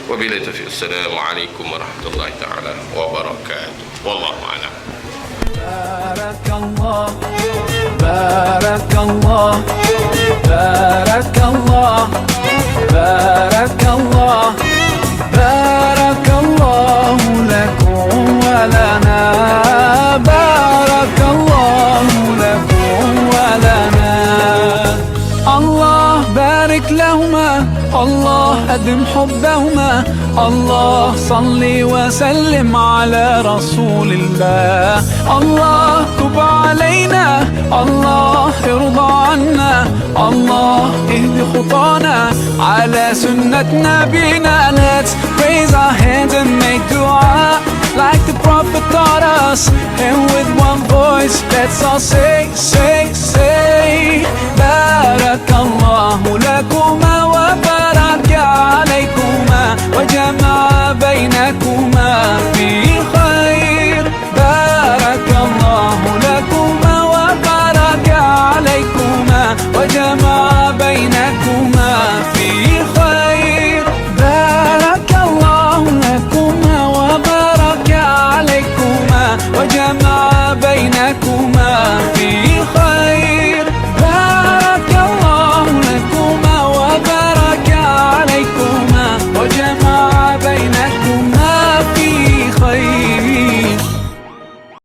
وبالتوفيق. السلام عليكم ورحمة الله تعالى وبركاته والله أعلم. بارك الله بارك الله بارك الله بارك الله بارك الله لكم ولنا بارك الله لكم ولنا. الله بارك لهما، الله أدم حبهما، الله صل وسلم على رسول الله. الله تب علينا، الله ارضى عنا، الله اهد خطانا على سنة نبينا. Let's raise our hands and make dua like the Prophet taught us, and with one voice let's all say, say, say Barakallahu lakuma wa baraka alaykuma wa jama'a baynakuma fi khair. Barakallahu lakuma wa baraka alaykuma wa jama'a baynakuma